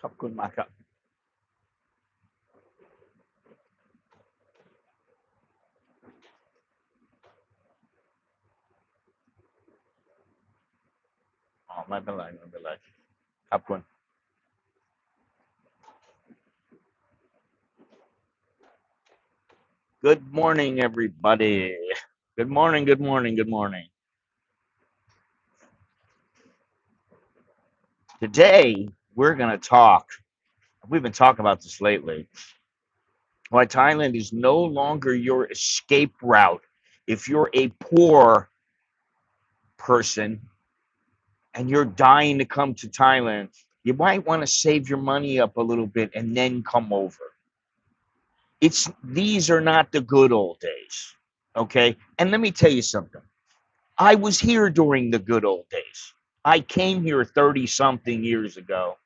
ขอบคุณมากครับ อ๋อไม่เป็นไรไม่เป็นไรครับคุณ Good morning everybody. Good morning, good morning, good morning. Today we're going to talk. We've been talking about this lately. Why Thailand is no longer your escape route. If you're a poor person and you're dying to come to Thailand, you might want to save your money up a little bit and then come over. These are not the good old days. Okay? And let me tell you something. I was here during the good old days. I came here 30 something years ago.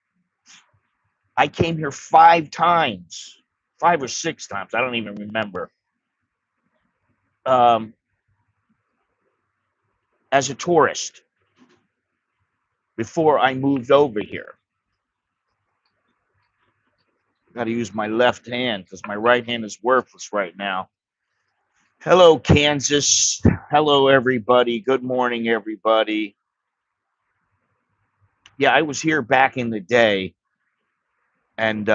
I came here 5 times, 5 or 6 times. I don't even remember. As a tourist before I moved over here. Got to use my left hand because my right hand is worthless right now. Hello, Kansas. Hello, everybody. Good morning, everybody. Yeah, I was here back in the day. And,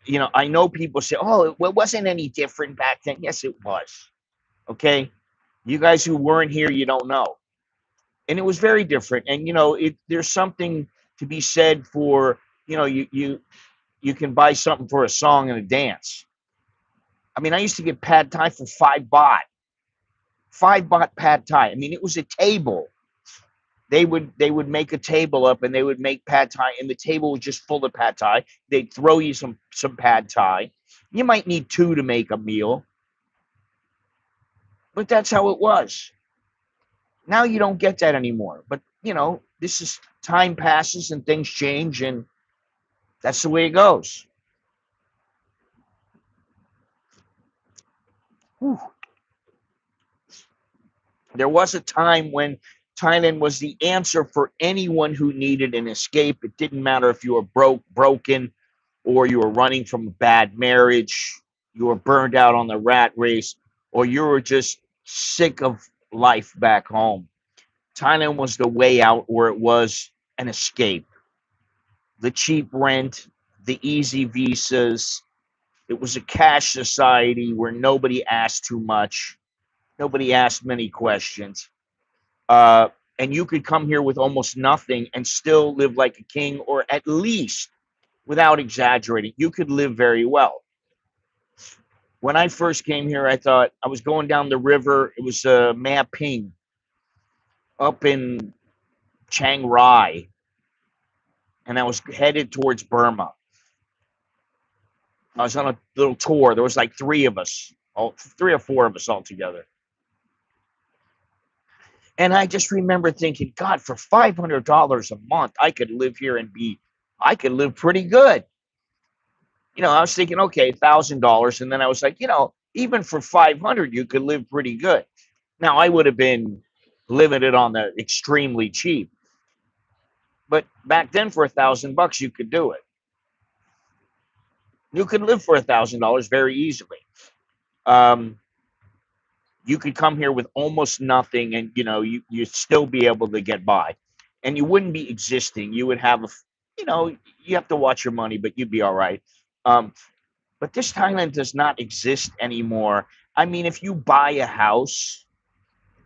you know, I know people say, oh, it wasn't any different back then. Yes, it was. Okay. You guys who weren't here, you don't know. And it was very different. And, you know, there's something to be said for, you know, you can buy something for a song and a dance. I mean, I used to get pad thai for 5 baht. 5 baht pad thai. I mean, it was a table. They would make a table up and they would make pad thai, and the table was just full of pad thai. They'd throw you some pad thai. You might need 2 to make a meal, but that's how it was. Now you don't get that anymore. But you know, this is time passes and things change, and that's the way it goes. Whew. There was a time when Thailand was the answer for anyone who needed an escape. It didn't matter if you were broken, or you were running from a bad marriage, you were burned out on the rat race, or you were just sick of life back home. Thailand was the way out, or it was an escape. The cheap rent, the easy visas. It was a cash society where nobody asked too much. Nobody asked many questions. Uh, and you could come here with almost nothing and still live like a king, or at least, without exaggerating, you could live very well. When I first came here, I thought I was going down the river. It was Ma Ping up in Chiang Rai, and I was headed towards Burma. I was on a little tour. There was like 3 of us, 3 or 4 of us all together. And I just remember thinking, God, for $500 a month, I could live here and I could live pretty good. You know, I was thinking, okay, $1,000. And then I was like, you know, even for 500, you could live pretty good. Now, I would have been living it on the extremely cheap, but back then for $1,000, you could do it. You could live for $1,000 very easily. Um, you could come here with almost nothing, and you'd still be able to get by, and you wouldn't be existing. You would have you have to watch your money, but you'd be all right. Um, but this Thailand does not exist anymore. I mean, if you buy a house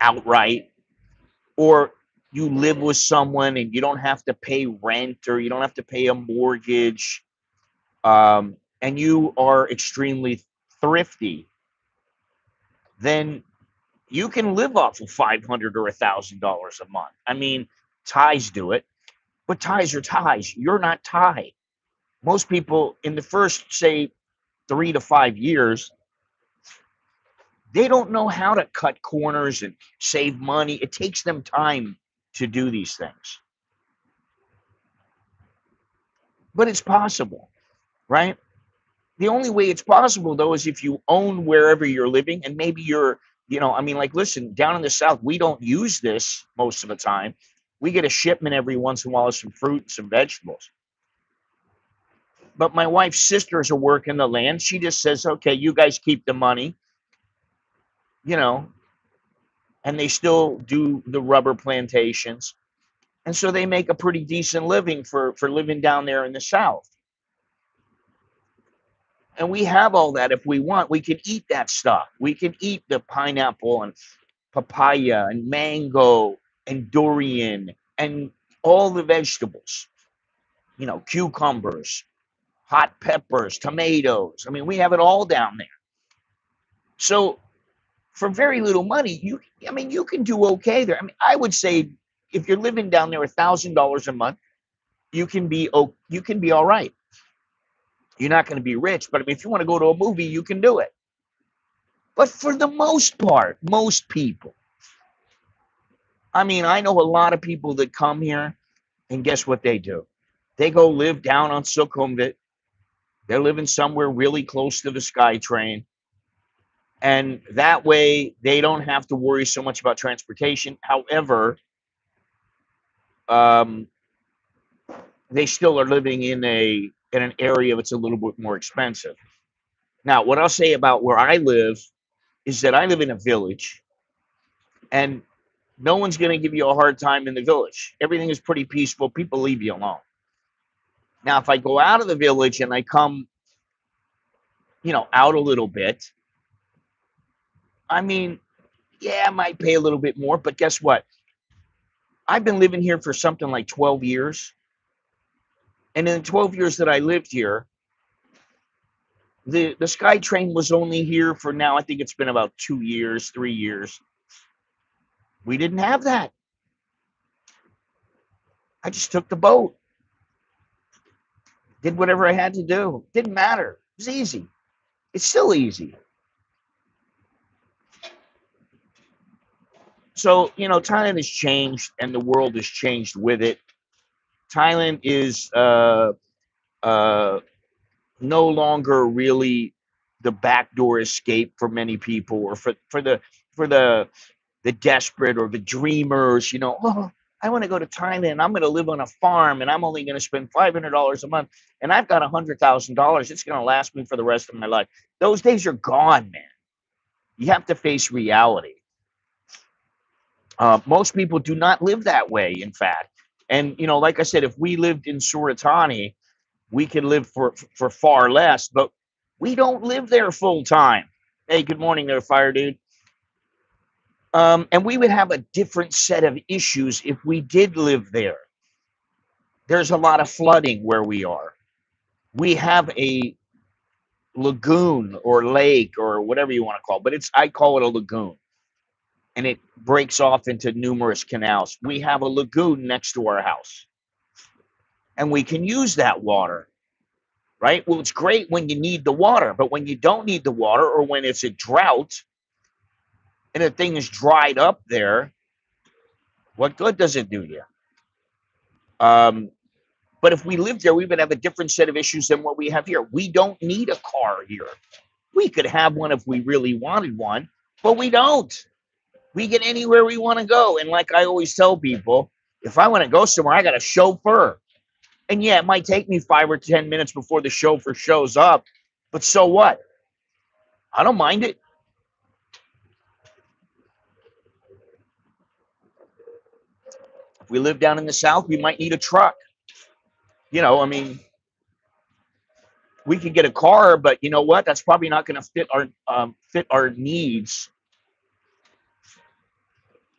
outright, or you live with someone and you don't have to pay rent or you don't have to pay a mortgage, and you are extremely thrifty, then you can live off of $500 or $1,000 a month. I mean, Thais do it, but Thais are Thais. You're not Thai. Most people in the first, say, 3 to 5 years, they don't know how to cut corners and save money. It takes them time to do these things, but it's possible, right? The only way it's possible, though, is if you own wherever you're living, and maybe I mean, like, listen, down in the South, we don't use this most of the time. We get a shipment every once in a while of some fruit and some vegetables. But my wife's sisters are working the land. She just says, okay, you guys keep the money, you know, and they still do the rubber plantations. And so they make a pretty decent living for living down there in the South. And we have all that if we want. We can eat that stuff. We can eat the pineapple and papaya and mango and durian and all the vegetables, cucumbers, hot peppers, tomatoes. I mean, we have it all down there. So for very little money, you can do okay there. I mean, I would say if you're living down there $1,000 a month, you can be all right. You're not going to be rich, but I mean, if you want to go to a movie, you can do it. But for the most part, most people, I mean, I know a lot of people that come here, and guess what they do? They go live down on Sukhumvit. They're living somewhere really close to the SkyTrain. And that way, they don't have to worry so much about transportation. However, they still are living in an area that's a little bit more expensive. Now, what I'll say about where I live is that I live in a village, and no one's going to give you a hard time in the village. Everything is pretty peaceful. People leave you alone. Now, if I go out of the village and I come, out a little bit, I mean, yeah, I might pay a little bit more, but guess what? I've been living here for something like 12 years. And in the 12 years that I lived here, the SkyTrain was only here for now, I think it's been about 2 years, 3 years. We didn't have that. I just took the boat. Did whatever I had to do. Didn't matter. It was easy. It's still easy. So, Thailand has changed and the world has changed with it. Thailand is no longer really the backdoor escape for many people, or for the desperate or the dreamers. Oh, I want to go to Thailand. I'm going to live on a farm, and I'm only going to spend $500 a month, and I've got $100,000. It's going to last me for the rest of my life. Those days are gone, man. You have to face reality. Most people do not live that way, in fact. And like I said, if we lived in Suratani, we could live for far less, but we don't live there full time. Hey, good morning there, Firedude. And we would have a different set of issues if we did live there. There's a lot of flooding where we are. We have a lagoon or lake or whatever you want to call it, but I call it a lagoon. And it breaks off into numerous canals. We have a lagoon next to our house, and we can use that water, right? Well, it's great when you need the water, but when you don't need the water, or when it's a drought and the thing is dried up there, what good does it do you? But if we lived there, we would have a different set of issues than what we have here. We don't need a car here. We could have one if we really wanted one, but we don't. We get anywhere we want to go. And like I always tell people, if I want to go somewhere, I got a chauffeur. And yeah, it might take me 5 or 10 minutes before the chauffeur shows up, but so what? I don't mind it. If we live down in the South, we might need a truck. I mean, we could get a car, but you know what? That's probably not going to fit our needs,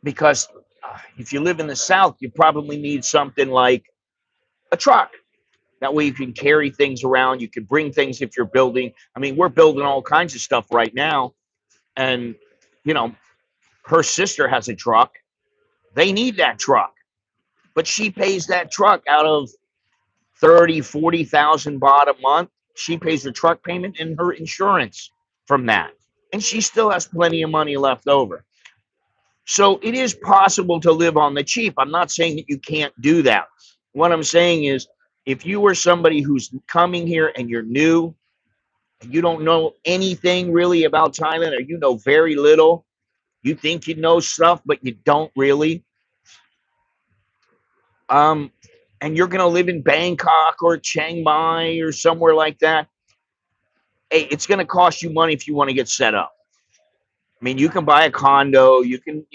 because if you live in the South, you probably need something like a truck. That way you can carry things around. You can bring things if you're building. I mean, we're building all kinds of stuff right now. And, you know, her sister has a truck. They need that truck. But she pays that truck out of 30, 40,000 baht a month. She pays the truck payment and her insurance from that. And she still has plenty of money left over. So it is possible to live on the cheap. I'm not saying that you can't do that. What I'm saying is, if you were somebody who's coming here and you're new, and you don't know anything really about Thailand, or you know very little, you think you know stuff, but you don't really, and you're going to live in Bangkok or Chiang Mai or somewhere like that, hey, it's going to cost you money if you want to get set up. I mean, you can buy a condo, you can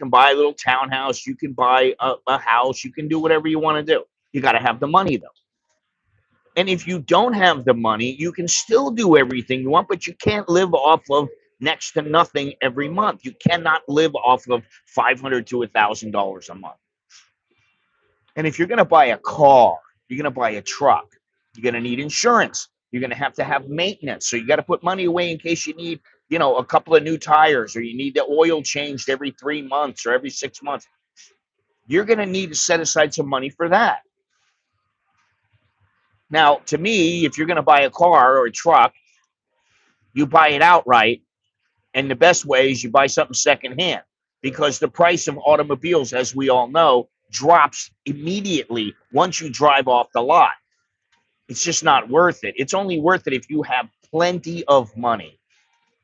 buy a little townhouse, you can buy a house, you can do whatever you want to do. You got to have the money though. And if you don't have the money, you can still do everything you want, but you can't live off of next to nothing every month. You cannot live off of $500 to $1,000 a month. And if you're going to buy a car, you're going to buy a truck, you're going to need insurance. You're going to have maintenance. So you got to put money away in case you need, a couple of new tires, or you need the oil changed every 3 months or every 6 months. You're going to need to set aside some money for that. Now, to me, if you're going to buy a car or a truck, you buy it outright. And the best way is you buy something secondhand, because the price of automobiles, as we all know, drops immediately once you drive off the lot. It's just not worth it. It's only worth it if you have plenty of money.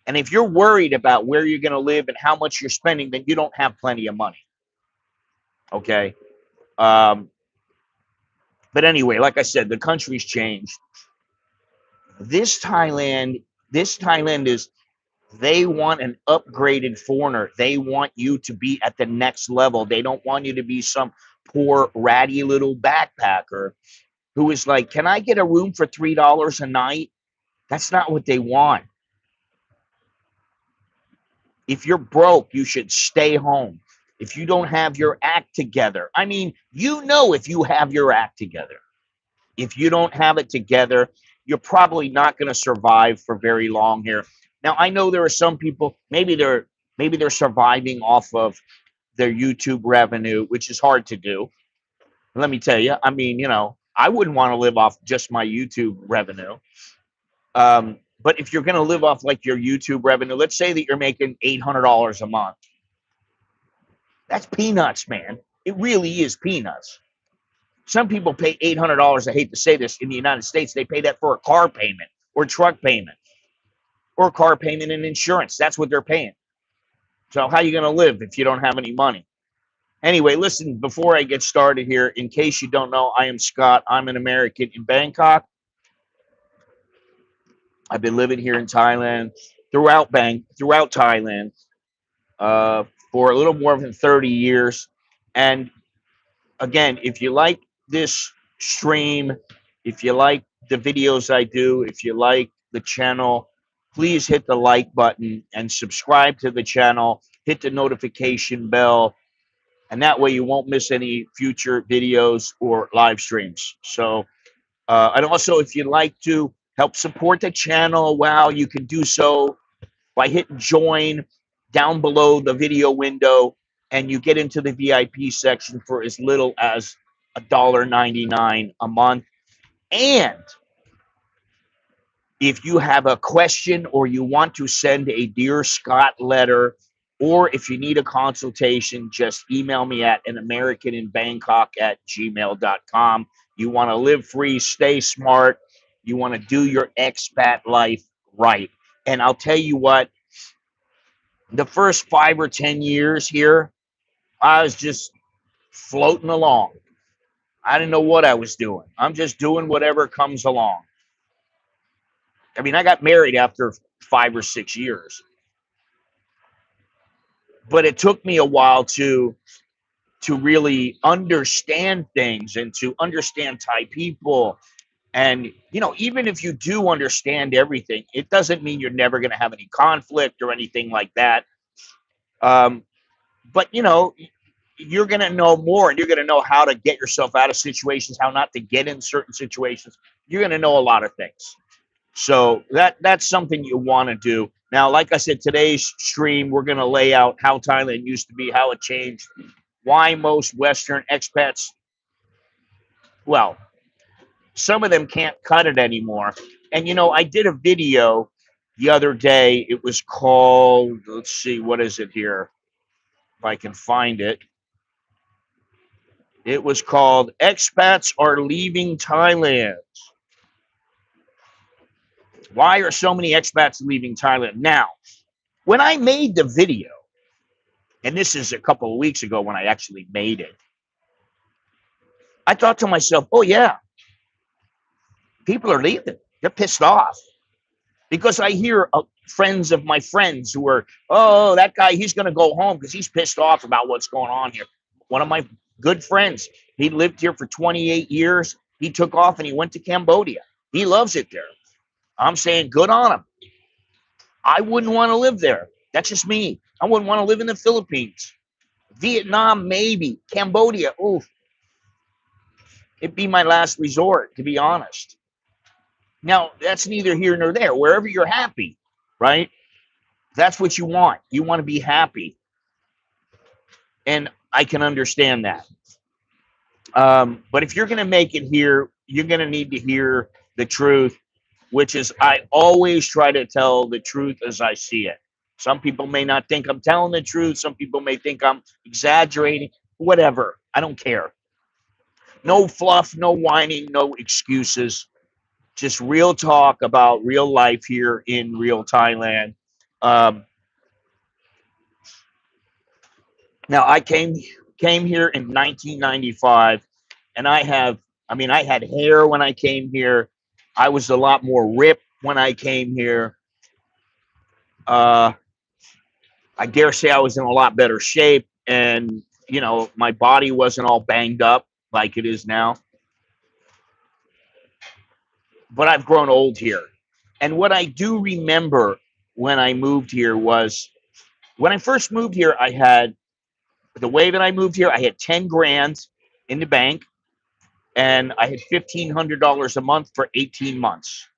And if you're worried about where you're going to live and how much you're spending, then you don't have plenty of money. Okay. But anyway, like I said, the country's changed. This Thailand is, they want an upgraded foreigner. They want you to be at the next level. They don't want you to be some poor, ratty little backpacker who is like, can I get a room for $3 a night? That's not what they want. If you're broke, you should stay home. If you don't have your act together, I mean, if you have your act together. If you don't have it together, you're probably not going to survive for very long here. Now, I know there are some people, maybe they're surviving off of their YouTube revenue, which is hard to do. Let me tell you, I mean, I wouldn't want to live off just my YouTube revenue. But if you're going to live off like your YouTube revenue, let's say that you're making $800 a month. That's peanuts, man. It really is peanuts. Some people pay $800. I hate to say this, in the United States, they pay that for a car payment or truck payment or car payment and insurance. That's what they're paying. So how are you going to live if you don't have any money? Anyway, listen, before I get started here, in case you don't know, I am Scott. I'm an American in Bangkok. I've been living here in Thailand, throughout Thailand, for a little more than 30 years. And again, if you like this stream, if you like the videos I do, if you like the channel, please hit the like button and subscribe to the channel. Hit the notification bell, and that way you won't miss any future videos or live streams. So, and also, if you'd like to help support the channel, well, you can do so by hitting join down below the video window, and you get into the VIP section for as little as $1.99 a month. And if you have a question, or you want to send a Dear Scott letter, or if you need a consultation, just email me at anamericaninbangkok@gmail.com. You want to live free, stay smart, you want to do your expat life right. And I'll tell you what, the first 5 or 10 years here, I was just floating along. I didn't know what I was doing. I'm just doing whatever comes along. I mean, I got married after 5 or 6 years, but it took me a while to really understand things and to understand Thai people. And, even if you do understand everything, it doesn't mean you're never going to have any conflict or anything like that. Um, but, you're going to know more, and you're going to know how to get yourself out of situations, how not to get in certain situations. You're going to know a lot of things. So that's something you want to do. Now, like I said, today's stream, we're going to lay out how Thailand used to be, how it changed, why most Western expats, well, some of them can't cut it anymore. And, I did a video the other day. It was called, let's see, what is it here? If I can find it. It was called Expats Are Leaving Thailand. Why are so many expats leaving Thailand? Now, when I made the video, and this is a couple of weeks ago when I actually made it, I thought to myself, oh, yeah, people are leaving. They're pissed off. Because I hear friends of my friends who are, oh, that guy, he's going to go home because he's pissed off about what's going on here. One of my good friends, he lived here for 28 years. He took off and he went to Cambodia. He loves it there. I'm saying good on him. I wouldn't want to live there. That's just me. I wouldn't want to live in the Philippines. Vietnam, maybe. Cambodia, oof. It'd be my last resort, to be honest. Now, that's neither here nor there. Wherever you're happy, right? That's what you want. You want to be happy. And I can understand that. But if you're going to make it here, you're going to need to hear the truth, which is I always try to tell the truth as I see it. Some people may not think I'm telling the truth. Some people may think I'm exaggerating. Whatever. I don't care. No fluff, no whining, no excuses. Just real talk about real life here in real Thailand. Now, I came here in 1995, and I had hair when I came here. I was a lot more ripped when I came here. I dare say I was in a lot better shape, and my body wasn't all banged up like it is now. But I've grown old here, and what I do remember when I moved here was when I first moved here. I had the way that I moved here. I had 10 grand in the bank, and I had $1,500 a month for 18 months.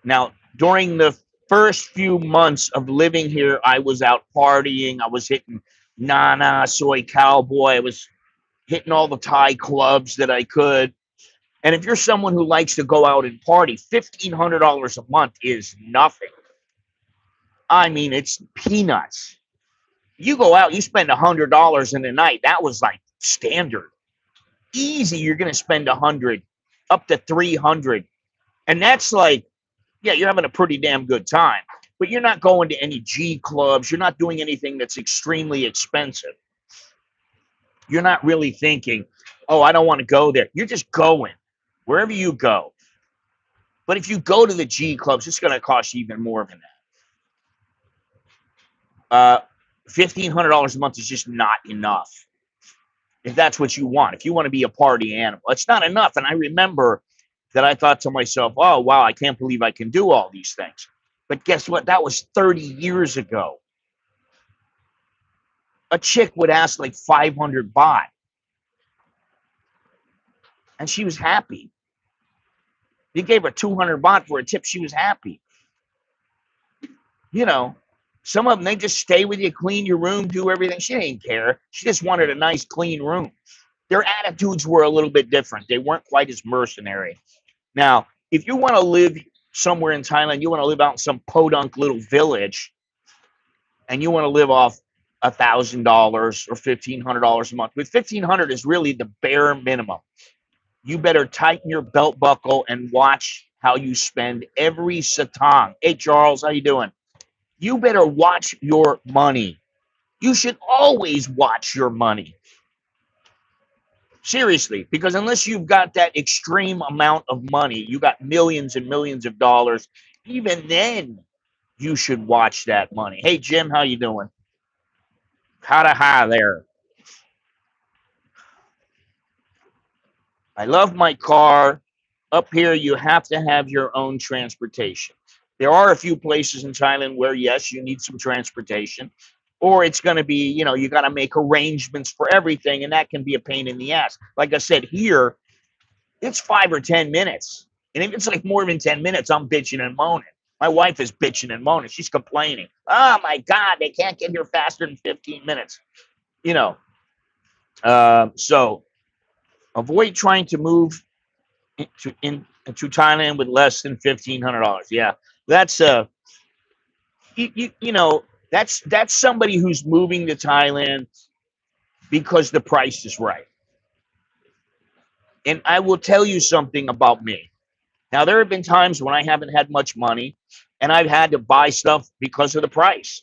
Now, during the first few months of living here, I was out partying. I was hitting Nana, Soy Cowboy. I was hitting all the Thai clubs that I could. And if you're someone who likes to go out and party, $1,500 a month is nothing. I mean, it's peanuts. You go out, you spend $100 in a night. That was like standard. Easy, you're going to spend 100, up to 300. And that's like, yeah, you're having a pretty damn good time, but you're not going to any G clubs. You're not doing anything that's extremely expensive. You're not really thinking, oh, I don't want to go there. You're just going wherever you go. But if you go to the G clubs, it's going to cost you even more than that. $1,500 a month is just not enough. If that's what you want, if you want to be a party animal, it's not enough. And I remember that I thought to myself, oh, wow, I can't believe I can do all these things. But guess what? That was 30 years ago. A chick would ask like 500 baht. And she was happy. You gave her 200 baht for a tip. She was happy. Some of them, they just stay with you, clean your room, do everything. She didn't care. She just wanted a nice, clean room. Their attitudes were a little bit different. They weren't quite as mercenary. Now, if you want to live somewhere in Thailand, you want to live out in some podunk little village, and you want to live off $1,000 or $1,500 a month. With $1,500 is really the bare minimum. You better tighten your belt buckle and watch how you spend every satang. Hey, Charles, how you doing? You better watch your money. You should always watch your money. Seriously, because unless you've got that extreme amount of money, you got millions and millions of dollars, even then you should watch that money. Hey, Jim, how you doing? How to hi there. I love my car. Up here, you have to have your own transportation. There are a few places in Thailand where, yes, you need some transportation, or it's going to be, you got to make arrangements for everything, and that can be a pain in the ass. Like I said, here, it's 5 or 10 minutes. And if it's like more than 10 minutes, I'm bitching and moaning. My wife is bitching and moaning. She's complaining. Oh my God, they can't get here faster than 15 minutes. You know, so avoid trying to move into Thailand with less than $1,500. Yeah, that's that's somebody who's moving to Thailand because the price is right. And I will tell you something about me. Now, there have been times when I haven't had much money and I've had to buy stuff because of the price.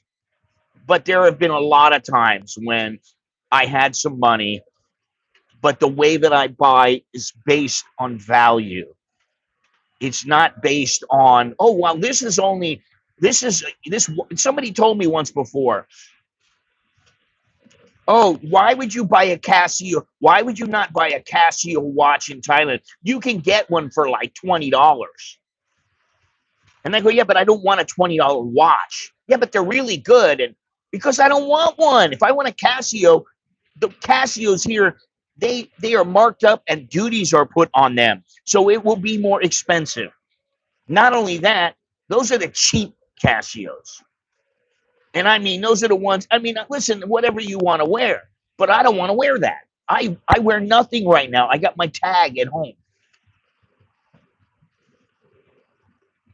But there have been a lot of times when I had some money, but the way that I buy is based on value. It's not based on, oh, well, this. Somebody told me once before, oh, why would you buy a Casio? Why would you not buy a Casio watch in Thailand? You can get one for like $20. And I go, yeah, but I don't want a $20 watch. Yeah, but they're really good. And because I don't want one. If I want a Casio, the Casios here, they are marked up and duties are put on them. So it will be more expensive. Not only that, those are the cheap Casios. And I mean, those are the ones, I mean, listen, whatever you want to wear, but I don't want to wear that. I wear nothing right now. I got my tag at home.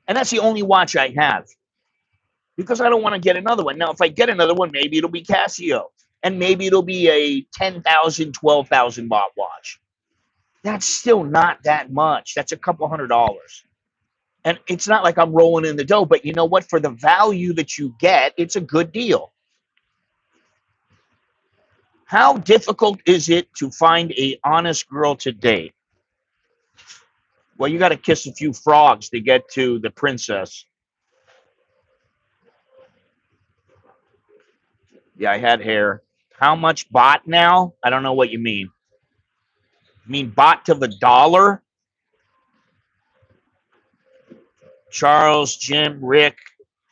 And that's the only watch I have because I don't want to get another one. Now, if I get another one, maybe it'll be Casio and maybe it'll be a 10,000, 12,000 baht watch. That's still not that much. That's a couple $100. And it's not like I'm rolling in the dough, but you know what? For the value that you get, it's a good deal. How difficult is it to find a honest girl to date? Well, you got to kiss a few frogs to get to the princess. Yeah, I had hair. How much baht now? I don't know what you mean. You mean baht to the dollar? Charles, Jim, Rick.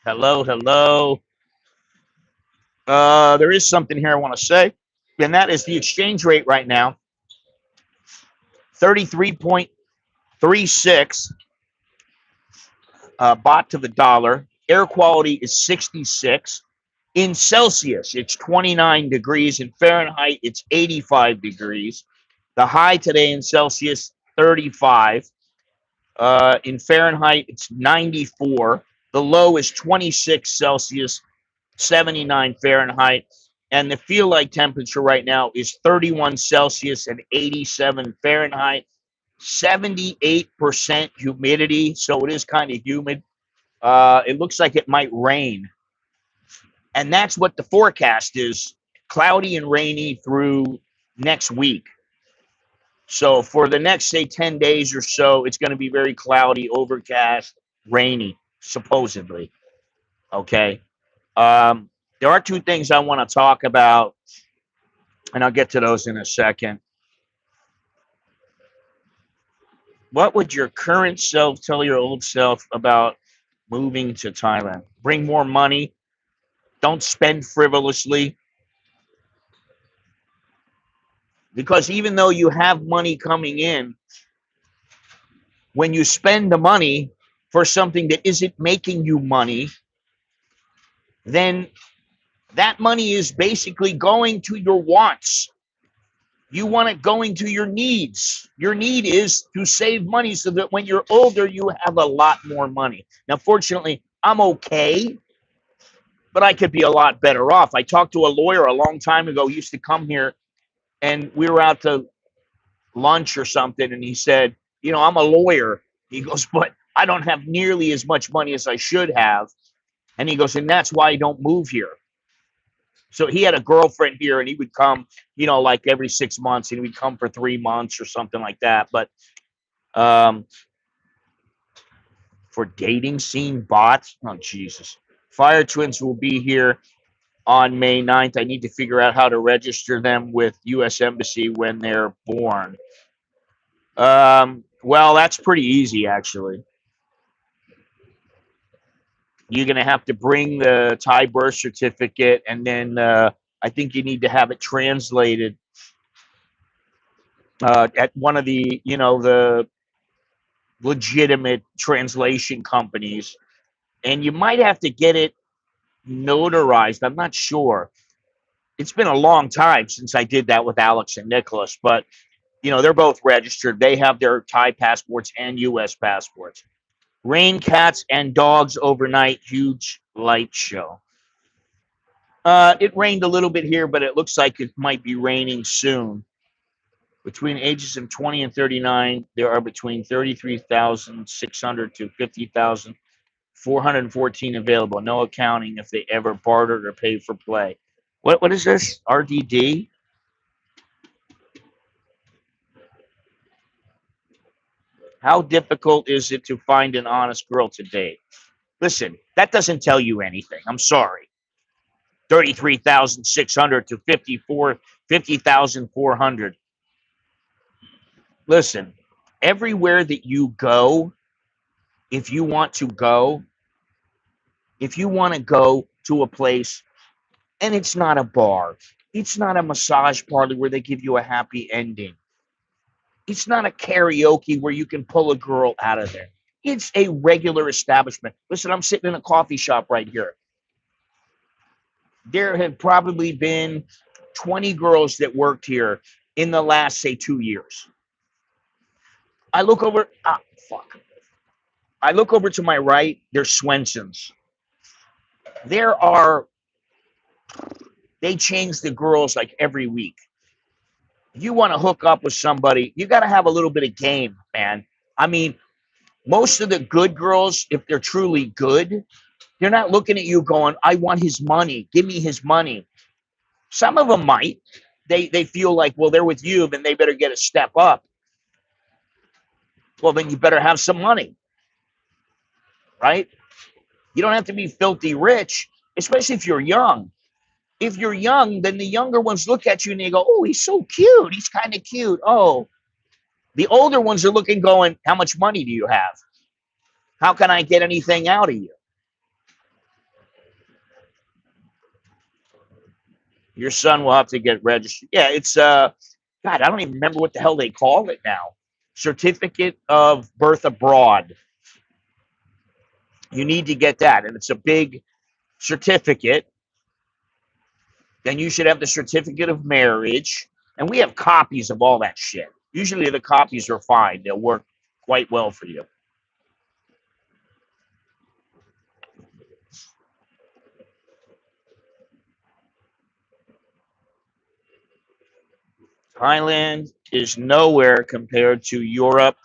Hello, hello. There is something here I want to say, and that is the exchange rate right now. 33.36 baht to the dollar. Air quality is 66. In Celsius, it's 29 degrees. In Fahrenheit, it's 85 degrees. The high today in Celsius, 35. In Fahrenheit, it's 94. The low is 26 Celsius, 79 Fahrenheit. And the feel like temperature right now is 31 Celsius and 87 Fahrenheit. 78% humidity, so it is kind of humid. It looks like it might rain. And that's what the forecast is, cloudy and rainy through next week. So for the next, say, 10 days or so, it's going to be very cloudy, overcast, rainy, supposedly. Okay. There are two things I want to talk about, and I'll get to those in a second. What would your current self tell your old self about moving to Thailand? Bring more money. Don't spend frivolously. Because even though you have money coming in, when you spend the money for something that isn't making you money, then that money is basically going to your wants. You want it going to your needs. Your need is to save money so that when you're older, you have a lot more money. Now, fortunately, I'm okay, but I could be a lot better off. I talked to a lawyer a long time ago. He used to come here, and we were out to lunch or something, and he said, I'm a lawyer. He goes, but I don't have nearly as much money as I should have. And he goes, and that's why I don't move here. So he had a girlfriend here, and he would come, like every 6 months, and he would come for 3 months or something like that. But um, for dating scene bots, oh Jesus, Fire Twins will be here on May 9th. I need to figure out how to register them with U.S. Embassy when they're born. Well, that's pretty easy, actually. You're going to have to bring the Thai birth certificate, and then I think you need to have it translated at one of the legitimate translation companies. And you might have to get it notarized. I'm not sure. It's been a long time since I did that with Alex and Nicholas, but they're both registered. They have their Thai passports and U.S. passports. Rain cats and dogs overnight, huge light show. It rained a little bit here, but it looks like it might be raining soon. Between ages of 20 and 39, there are between 33,600 to 50,414 available. No accounting if they ever bartered or paid for play. What is this? RDD? How difficult is it to find an honest girl to date? Listen, that doesn't tell you anything. I'm sorry. 33,600 to 50,400. Listen, everywhere that you go, if you want to go to a place, and it's not a bar, it's not a massage parlor where they give you a happy ending, it's not a karaoke where you can pull a girl out of there. It's a regular establishment. Listen, I'm sitting in a coffee shop right here. There have probably been 20 girls that worked here in the last, say, 2 years. I look over, fuck. I look over to my right, there's Swenson's. They change the girls like every week. If you want to hook up with somebody, you got to have a little bit of game, man. I mean, most of the good girls, if they're truly good, they're not looking at you going, I want his money. Give me his money. Some of them might. They feel like, well, they're with you, then they better get a step up. Well, then you better have some money, right? You don't have to be filthy rich, especially if you're young. If you're young, then the younger ones look at you and they go, oh, he's so cute. He's kind of cute. Oh, the older ones are looking, going, how much money do you have? How can I get anything out of you? Your son will have to get registered. Yeah, it's God, I don't even remember what the hell they call it now. Certificate of birth abroad. You need to get that, and it's a big certificate. Then you should have the certificate of marriage, and we have copies of all that shit. Usually the copies are fine. They'll work quite well for you. Thailand is nowhere compared to Europe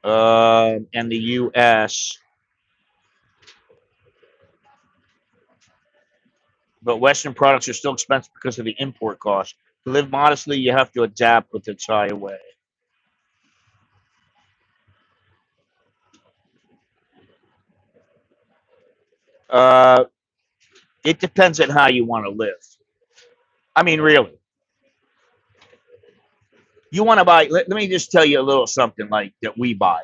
and the U.S., but Western products are still expensive because of the import cost. To live modestly, you have to adapt with the Thai way. Uh, it depends on how you want to live. I mean, really. You want to buy, let me just tell you a little something like that we buy.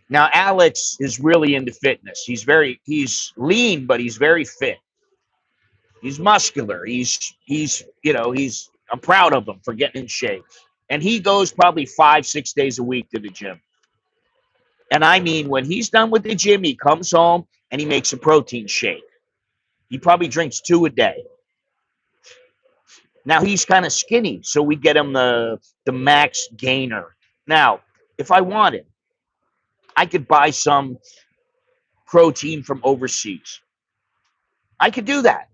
Now, Alex is really into fitness. He's lean, but he's very fit. He's muscular. I'm proud of him for getting in shape. And he goes probably 5, 6 days a week to the gym. And I mean, when he's done with the gym, he comes home and he makes a protein shake. He probably drinks 2 a day. Now he's kind of skinny, so we get him the max gainer. Now, if I wanted, I could buy some protein from overseas. I could do that.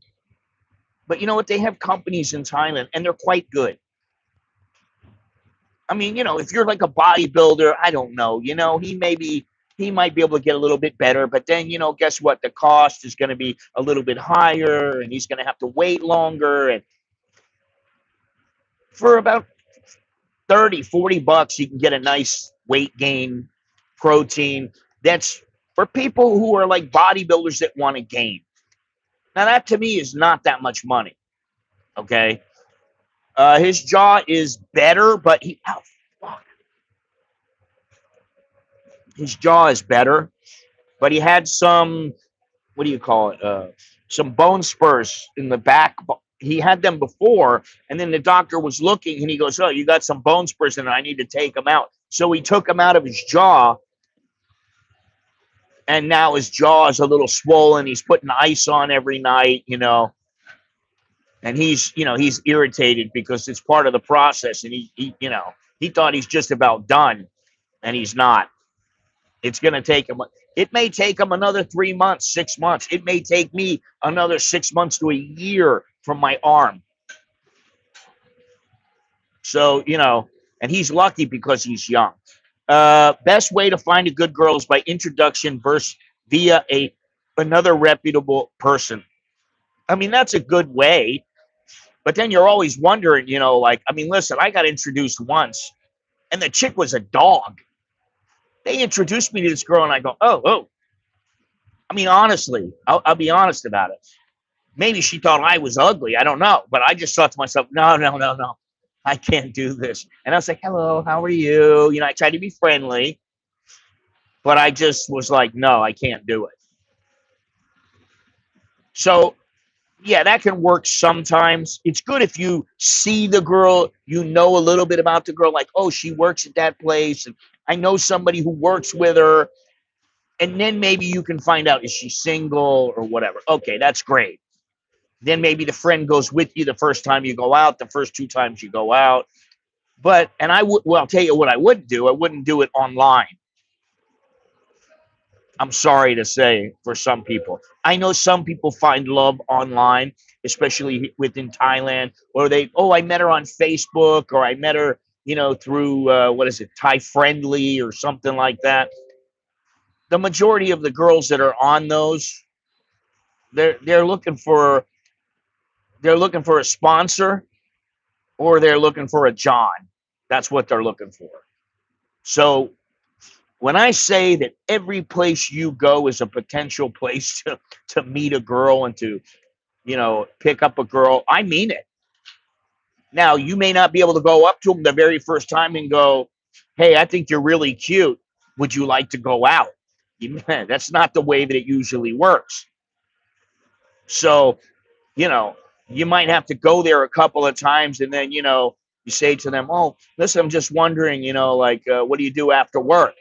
But you know what? They have companies in Thailand, and they're quite good. I mean, if you're like a bodybuilder, I don't know, he might be able to get a little bit better, but then, guess what? The cost is going to be a little bit higher and he's going to have to wait longer. And for about 30, $40, you can get a nice weight gain protein. That's for people who are like bodybuilders that want to gain. Now, that to me is not that much money. Okay. His jaw is better, but his jaw is better, but he had some, what do you call it? Some bone spurs in the back. He had them before, and then the doctor was looking, and he goes, "Oh, you got some bone spurs, and I need to take them out." So he took them out of his jaw, and now his jaw is a little swollen. He's putting ice on every night, and he's irritated because it's part of the process, and he thought he's just about done, and he's not. It's going to take him. It may take him another 3 months, 6 months. It may take me another 6 months to a year from my arm. So, and he's lucky because he's young. Best way to find a good girl is by introduction versus via another reputable person. I mean, that's a good way. But then you're always wondering, listen, I got introduced once and the chick was a dog. They introduced me to this girl and I go, oh. I mean, honestly, I'll be honest about it. Maybe she thought I was ugly. I don't know. But I just thought to myself, no. I can't do this. And I was like, hello, how are you? I tried to be friendly, but I just was like, no, I can't do it. So, yeah, that can work sometimes. It's good if you see the girl, you know a little bit about the girl, like, oh, she works at that place, and I know somebody who works with her. And then maybe you can find out, is she single or whatever. Okay, that's great. Then maybe the friend goes with you the first time you go out, the first 2 times you go out. And I'll tell you what I wouldn't do. I wouldn't do it online. I'm sorry to say, for some people. I know some people find love online, especially within Thailand, or I met her on Facebook, or I met her, through, what is it, Thai Friendly or something like that. The majority of the girls that are on those, they're looking for a sponsor, or they're looking for a John. That's what they're looking for. So when I say that every place you go is a potential place to meet a girl and to, pick up a girl, I mean it. Now, you may not be able to go up to them the very first time and go, hey, I think you're really cute. Would you like to go out? That's not the way that it usually works. So, you might have to go there a couple of times, and then, you say to them, oh, listen, I'm just wondering, what do you do after work?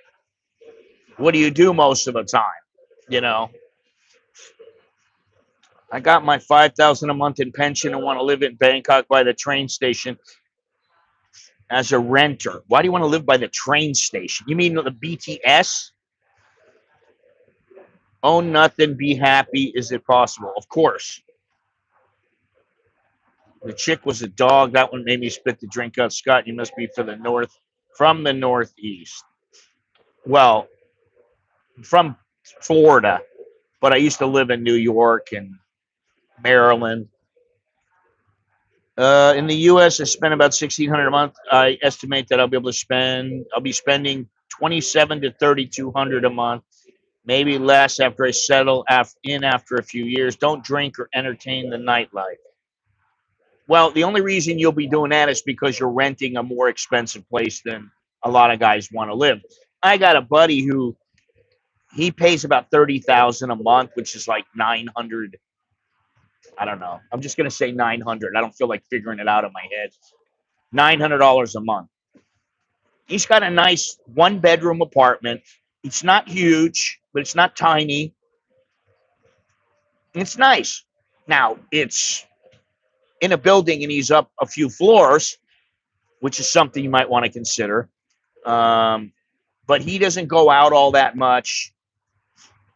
What do you do most of the time? I got my 5,000 a month in pension and want to live in Bangkok by the train station as a renter. Why do you want to live by the train station? You mean the BTS? Own nothing, be happy. Is it possible? Of course. The chick was a dog. That one made me spit the drink out. Scott, you must be from the Northeast. Well, from Florida, but I used to live in New York and Maryland. In the U.S., I spend about $1,600 a month. I estimate that I'll be spending 27 to 3,200 a month, maybe less after I settle after a few years. Don't drink or entertain the nightlife. Well, the only reason you'll be doing that is because you're renting a more expensive place than a lot of guys want to live. I got a buddy who he pays about 30,000 a month, which is like 900. I don't know. I'm just gonna say 900. I don't feel like figuring it out in my head. $900 a month. He's got a nice 1-bedroom apartment. It's not huge, but it's not tiny. It's nice. Now, it's in a building and he's up a few floors, which is something you might want to consider. But he doesn't go out all that much,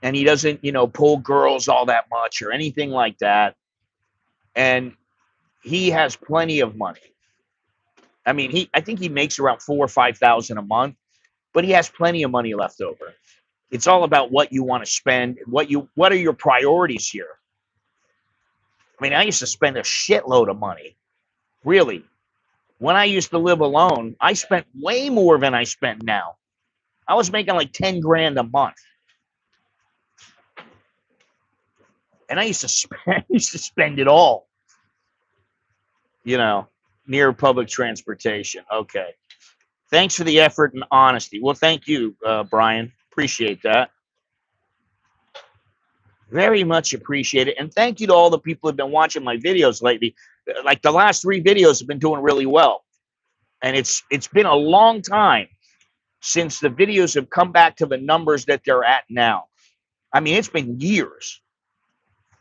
and he doesn't, pull girls all that much or anything like that. And he has plenty of money. I mean, I think he makes around 4,000 or 5,000 a month, but he has plenty of money left over. It's all about what you want to spend, what are your priorities here. I mean, I used to spend a shitload of money. Really. When I used to live alone, I spent way more than I spend now. I was making like 10 grand a month. And I used to spend it all, near public transportation. Okay. Thanks for the effort and honesty. Well, thank you, Brian. Appreciate that. Very much appreciate it. And thank you to all the people who have been watching my videos lately. Like the last 3 videos have been doing really well. And it's been a long time since the videos have come back to the numbers that they're at now. I mean, it's been years.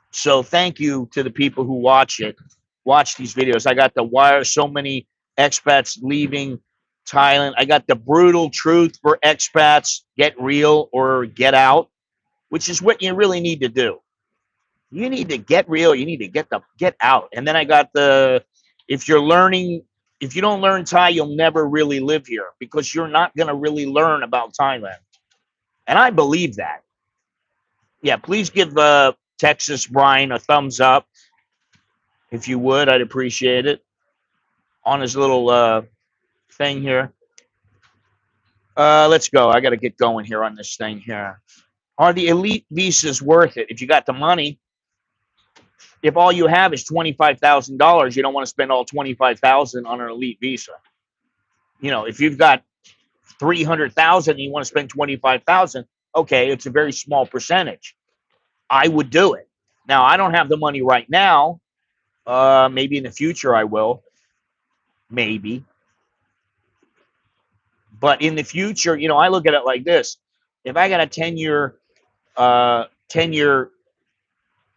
So thank you to the people who watch these videos. I got the why are so many expats leaving Thailand. I got the brutal truth for expats, get real or get out, which is what you really need to do. You need to get real. You need to get out. And then I got if you don't learn Thai, you'll never really live here because you're not going to really learn about Thailand. And I believe that. Yeah, please give Texas Brian a thumbs up. If you would, I'd appreciate it. On his little thing here. Let's go. I got to get going here on this thing here. Are the elite visas worth it? If you got the money, if all you have is $25,000, you don't want to spend all $25,000 on an elite visa. If you've got 300,000 and you want to spend 25,000, okay, it's a very small percentage. I would do it. Now, I don't have the money right now. Maybe in the future I will. Maybe. But in the future, I look at it like this. If I got a 10-year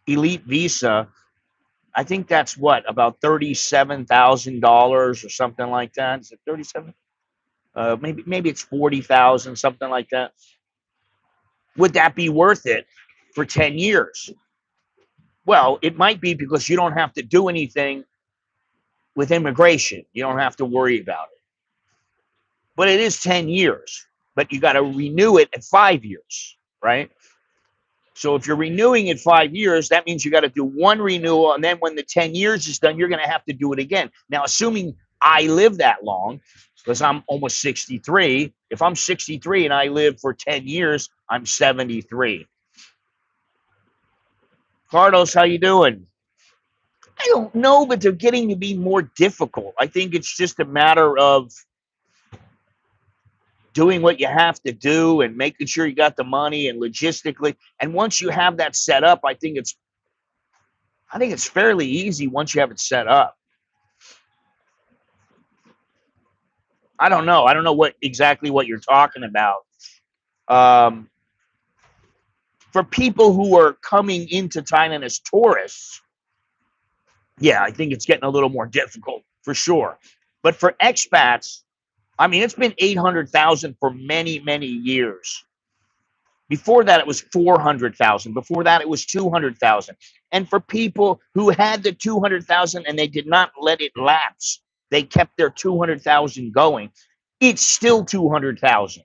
elite visa, I think that's about $37,000 or something like that. Is it 37? Maybe it's 40,000, something like that. Would that be worth it for 10 years? Well, it might be because you don't have to do anything with immigration. You don't have to worry about it. But it is 10 years. But you got to renew it at 5 years, right? So if you're renewing it 5 years, that means you got to do one renewal. And then when the 10 years is done, you're going to have to do it again. Now, assuming I live that long, because I'm almost 63. If I'm 63 and I live for 10 years, I'm 73. Carlos, how you doing? I don't know, but they're getting to be more difficult. I think it's just a matter of doing what you have to do and making sure you got the money and logistically. And once you have that set up, I think it's fairly easy once you have it set up. I don't know. I don't know exactly what you're talking about. For people who are coming into Thailand as tourists, yeah, I think it's getting a little more difficult for sure. But for expats, I mean, it's been 800,000 for many, many years. Before that, it was 400,000. Before that, it was 200,000. And for people who had the 200,000 and they did not let it lapse, they kept their 200,000 going. It's still 200,000.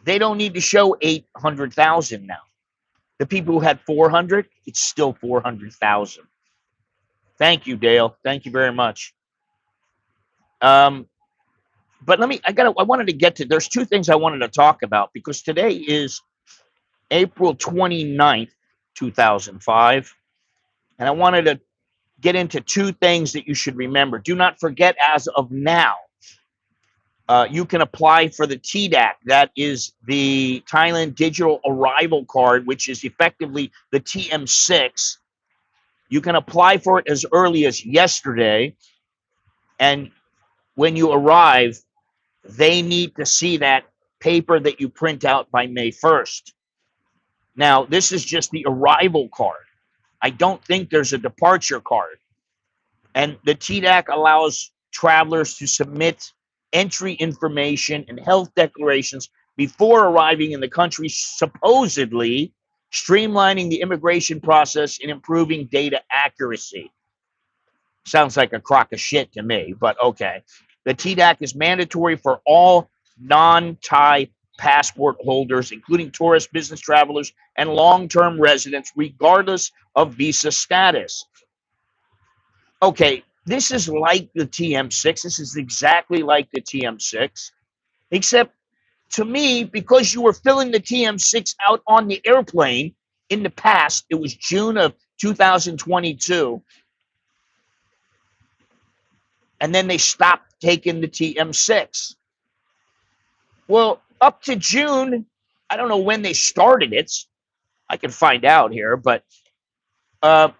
They don't need to show 800,000 now. The people who had 400, it's still 400,000. Thank you, Dale. Thank you very much. But I wanted to get to, there's 2 things I wanted to talk about because today is April 29th, 2005. And I wanted to get into 2 things that you should remember. Do not forget, as of now, you can apply for the TDAC. That is the Thailand Digital Arrival Card, which is effectively the TM6. You can apply for it as early as yesterday. And when you arrive, they need to see that paper that you print out by May 1st. Now, this is just the arrival card. I don't think there's a departure card. And the TDAC allows travelers to submit entry information and health declarations before arriving in the country, supposedly streamlining the immigration process and improving data accuracy. Sounds like a crock of shit to me, but okay. The TDAC is mandatory for all non-Thai passport holders, including tourists, business travelers, and long-term residents, regardless of visa status. Okay, this is like the TM6. This is exactly like the TM6, except to me, because you were filling the TM6 out on the airplane in the past, it was June of 2022, and then they stopped taking the TM6. Well, up to June, I don't know when they started it. I can find out here, but up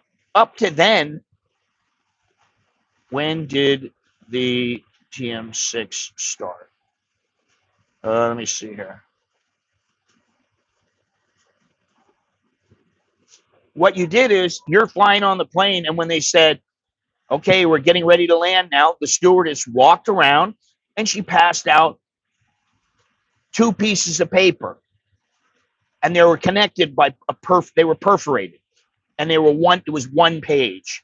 to then, when did the TM6 start? Let me see here. What you did is you're flying on the plane, and when they said, okay, we're getting ready to land now, the stewardess walked around and she passed out 2 pieces of paper, and they were connected by they were perforated, and they were it was 1 page,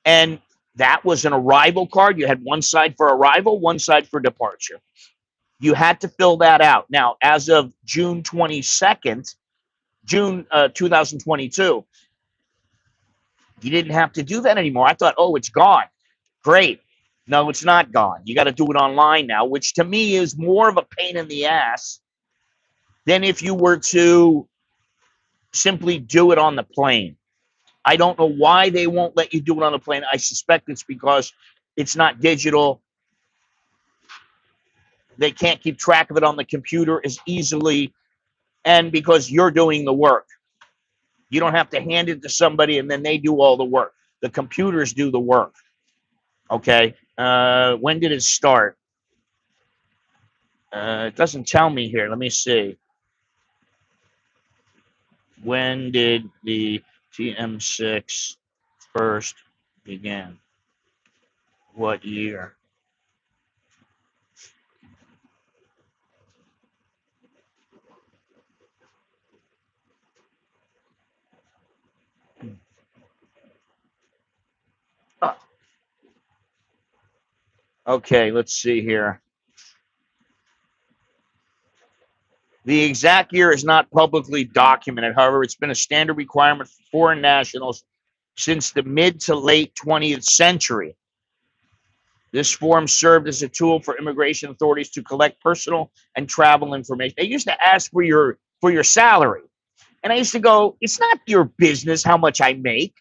and that was an arrival card. You had one side for arrival, one side for departure. You had to fill that out. Now, as of June 22nd, June 2022, you didn't have to do that anymore. I thought, oh, it's gone. Great. No, it's not gone. You got to do it online now, which to me is more of a pain in the ass than if you were to simply do it on the plane. I don't know why they won't let you do it on the plane. I suspect it's because it's not digital. They can't keep track of it on the computer as easily, and because you're doing the work. You don't have to hand it to somebody and then they do all the work. The computers do the work. Okay. When did it start? It doesn't tell me here. Let me see. When did the TM6 first begin? What year? Okay, let's see here. The exact year is not publicly documented. However, it's been a standard requirement for foreign nationals since the mid to late 20th century. This form served as a tool for immigration authorities to collect personal and travel information. They used to ask for your salary. And I used to go, it's not your business how much I make.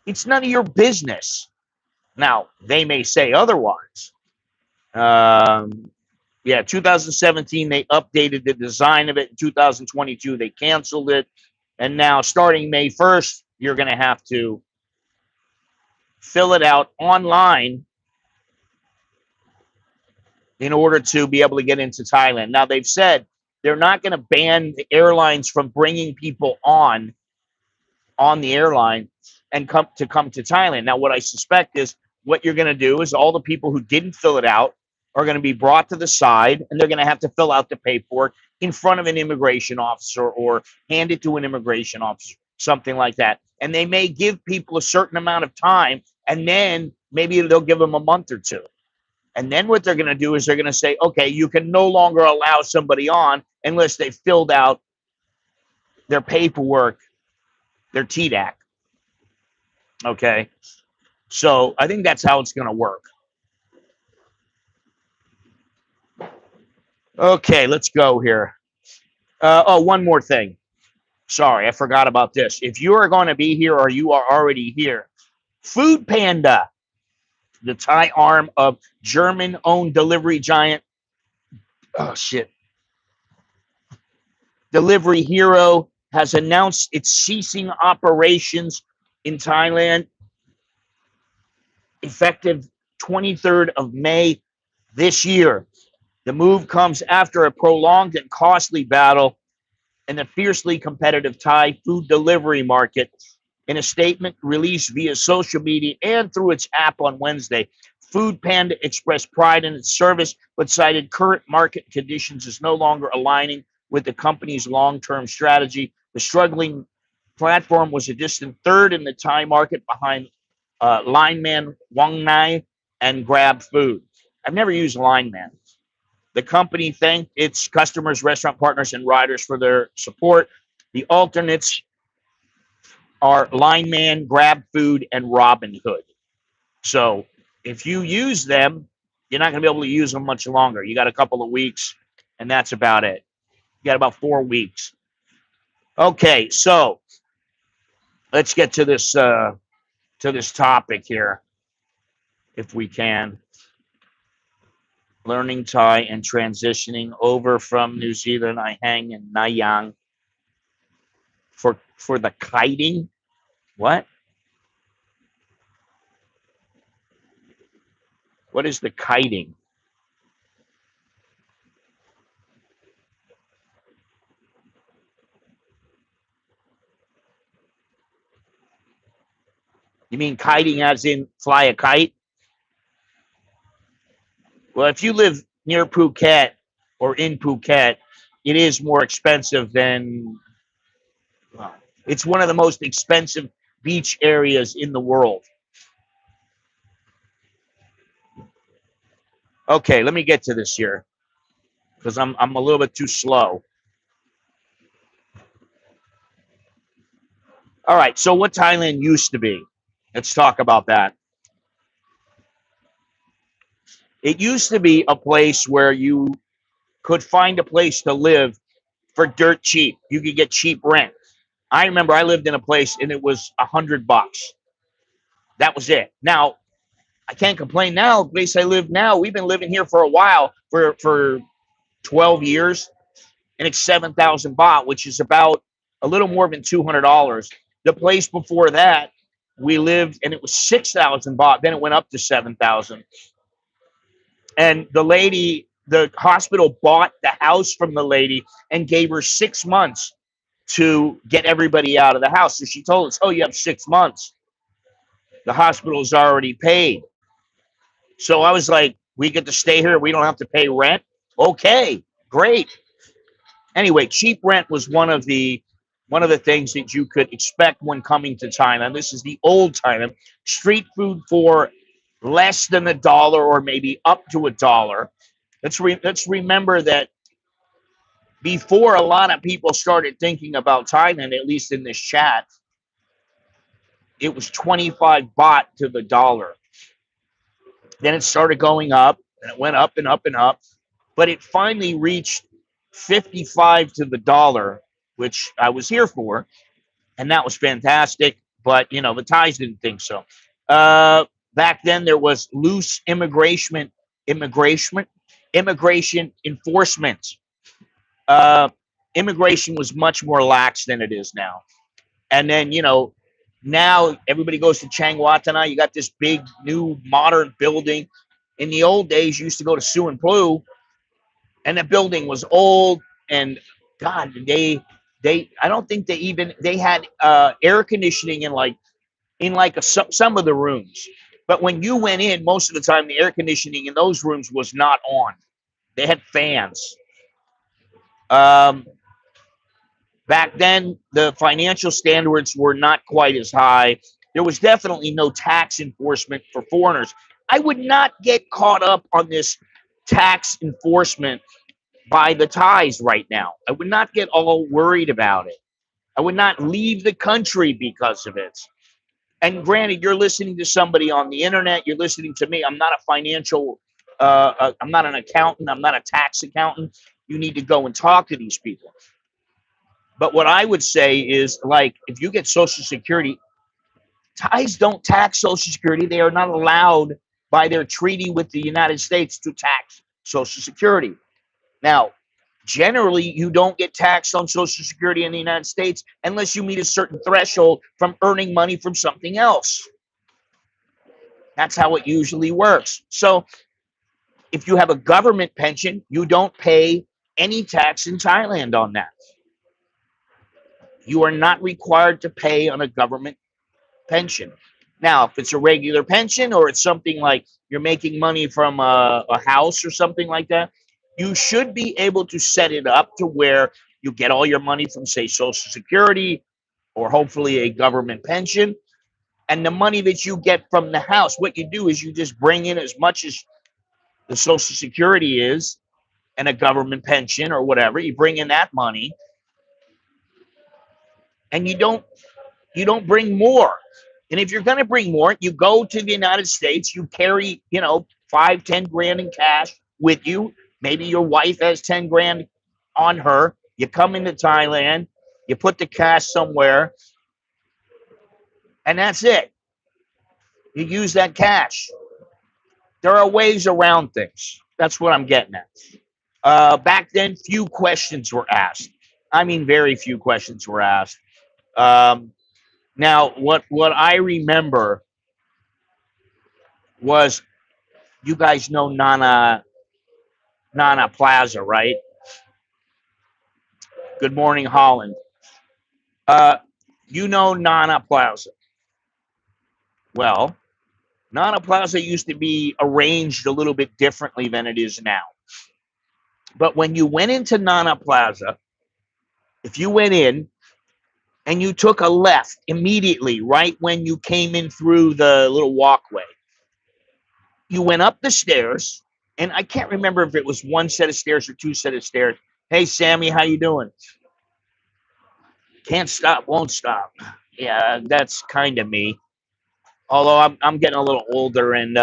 It's none of your business. Now, they may say otherwise. Yeah, 2017, they updated the design of it. In 2022, they canceled it. And now, starting May 1st, you're going to have to fill it out online in order to be able to get into Thailand. Now, they've said they're not going to ban the airlines from bringing people on the airline and come to Thailand. Now, what I suspect is what you're going to do is all the people who didn't fill it out are going to be brought to the side, and they're going to have to fill out the paperwork in front of an immigration officer or hand it to an immigration officer, something like that. And they may give people a certain amount of time, and then maybe they'll give them a month or two. And then what they're going to do is they're going to say, okay, you can no longer allow somebody on unless they filled out their paperwork, their TDAC. Okay. So I think that's how it's going to work. Okay, let's go here. One more thing. Sorry, I forgot about this. If you are going to be here or you are already here, Food Panda, the Thai arm of German-owned delivery giant, Delivery Hero, has announced it's ceasing operations in Thailand effective 23rd of May this year. The move comes after a prolonged and costly battle in the fiercely competitive Thai food delivery market. In a statement released via social media and through its app on Wednesday, Food Panda expressed pride in its service, but cited current market conditions as no longer aligning with the company's long-term strategy. The struggling platform was a distant third in the Thai market behind Lineman Wang Nai and Grab Food. I've never used Lineman. The company thanked its customers, restaurant partners, and riders for their support. The alternates are Lineman, Grab Food, and Robin Hood. So if you use them, you're not going to be able to use them much longer. You got a couple of weeks, and that's about it. You got about 4 weeks. Okay, so let's get to this topic here, if we can. Learning Thai and transitioning over from New Zealand. I hang in Nanyang for the kiting. What? What is the kiting? You mean kiting as in fly a kite? Well, if you live near Phuket or in Phuket, it is more expensive than. Well, it's one of the most expensive beach areas in the world. Okay, let me get to this here because I'm a little bit too slow. All right, so what Thailand used to be. Let's talk about that. It used to be a place where you could find a place to live for dirt cheap. You could get cheap rent. I remember I lived in a place and it was $100. That was it. Now I can't complain. Now the place I live now, we've been living here for a while, for 12 years, and it's 7,000 baht, which is about a little more than $200. The place before that, we lived and it was 6,000 baht. Then it went up to 7,000. And the lady, the hospital bought the house from the lady and gave her 6 months to get everybody out of the house. So she told us, "Oh, you have 6 months. The hospital's already paid." So I was like, "We get to stay here. We don't have to pay rent." Okay, great. Anyway, cheap rent was one of the things that you could expect when coming to Thailand. This is the old Thailand. Street food for less than $1 or maybe up to $1. Let's remember that before a lot of people started thinking about Thailand, at least in this chat, it was 25 baht to the dollar. Then it started going up, and it went up and up and up, but it finally reached 55 to the dollar, which I was here for, and that was fantastic. But the Thais didn't think so. Back then, there was loose immigration enforcement. Uh, Immigration was much more lax than it is now. And then now everybody goes to Changwatana. You got this big new modern building. In the old days, you used to go to Suwon, and the building was old, and God, they I don't think they had air conditioning in some of the rooms. But when you went in, most of the time the air conditioning in those rooms was not on. They had fans. Um, Back then, the financial standards were not quite as high. There was definitely no tax enforcement for foreigners. I would not get caught up on this tax enforcement by the Thais right now. I would not get all worried about it. I would not leave the country because of it. And granted, you're listening to somebody on the internet. You're listening to me. I'm not a I'm not an accountant. I'm not a tax accountant. You need to go and talk to these people. But what I would say is, like, if you get Social Security, Thais don't tax Social Security. They are not allowed by their treaty with the United States to tax Social Security. Now, generally, you don't get taxed on Social Security in the United States unless you meet a certain threshold from earning money from something else. That's how it usually works. So if you have a government pension, you don't pay any tax in Thailand on that. You are not required to pay on a government pension. Now, if it's a regular pension or it's something like you're making money from a house or something like that, you should be able to set it up to where you get all your money from, say, Social Security or hopefully a government pension. And the money that you get from the house, what you do is you just bring in as much as the Social Security is and a government pension or whatever. You bring in that money, and you don't bring more. And if you're going to bring more, you go to the United States, you carry, 5, 10 grand in cash with you. Maybe your wife has 10 grand on her. You come into Thailand, you put the cash somewhere, and that's it. You use that cash. There are ways around things. That's what I'm getting at. Back then, few questions were asked. I mean, very few questions were asked. Um, Now, what I remember was, you guys know Nana Plaza, right? Good morning, Holland. Uh, you know Nana Plaza. Well, Nana Plaza used to be arranged a little bit differently than it is now. But when you went into Nana Plaza, if you went in and you took a left immediately, right when you came in through the little walkway, you went up the stairs, and I can't remember if it was one set of stairs or two set of stairs. Hey, Sammy, how you doing? Can't stop, won't stop. Yeah, that's kind of me. Although I'm getting a little older, and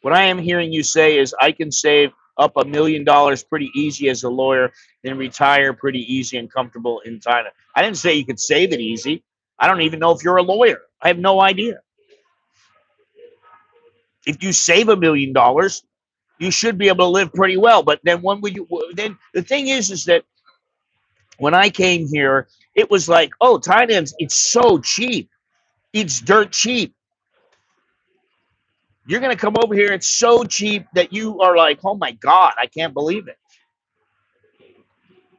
what I am hearing you say is I can save up $1 million pretty easy as a lawyer, then retire pretty easy and comfortable in Thailand. I didn't say you could save it easy. I don't even know if you're a lawyer. I have no idea. If you save $1 million, you should be able to live pretty well. But then when would you? Then the thing is that when I came here, it was like, oh, Thailand's, it's so cheap. It's dirt cheap. You're gonna come over here. It's so cheap that you are like, oh my God, I can't believe it.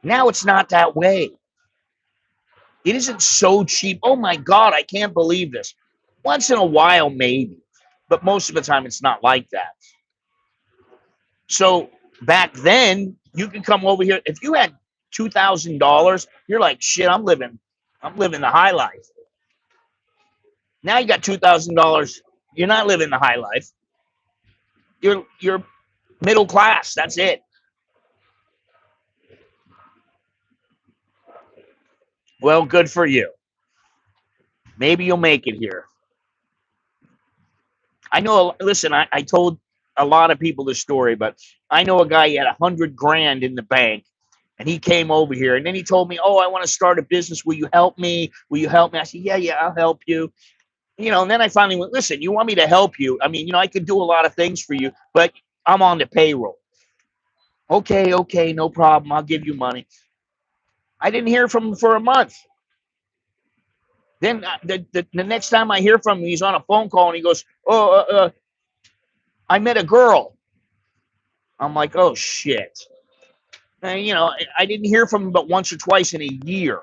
Now it's not that way. It isn't so cheap. Oh my God, I can't believe this. Once in a while, maybe, but most of the time, it's not like that. So back then, you could come over here. If you had $2,000, you're like, shit, I'm living the high life. Now you got $2,000, you're not living the high life. You're middle class. That's it. Well, good for you. Maybe you'll make it here. I know. Listen, I told a lot of people this story, but I know a guy, he had 100 grand in the bank, and he came over here, and then he told me, "Oh, I want to start a business. Will you help me? Will you help me?" I said, "Yeah, yeah, I'll help you." And then I finally went, "Listen, you want me to help you? I mean, I could do a lot of things for you, but I'm on the payroll." Okay, okay, no problem. I'll give you money. I didn't hear from him for a month. Then the next time I hear from him, he's on a phone call and he goes, "Oh, I met a girl." I'm like, "Oh shit." And, I didn't hear from him but once or twice in a year.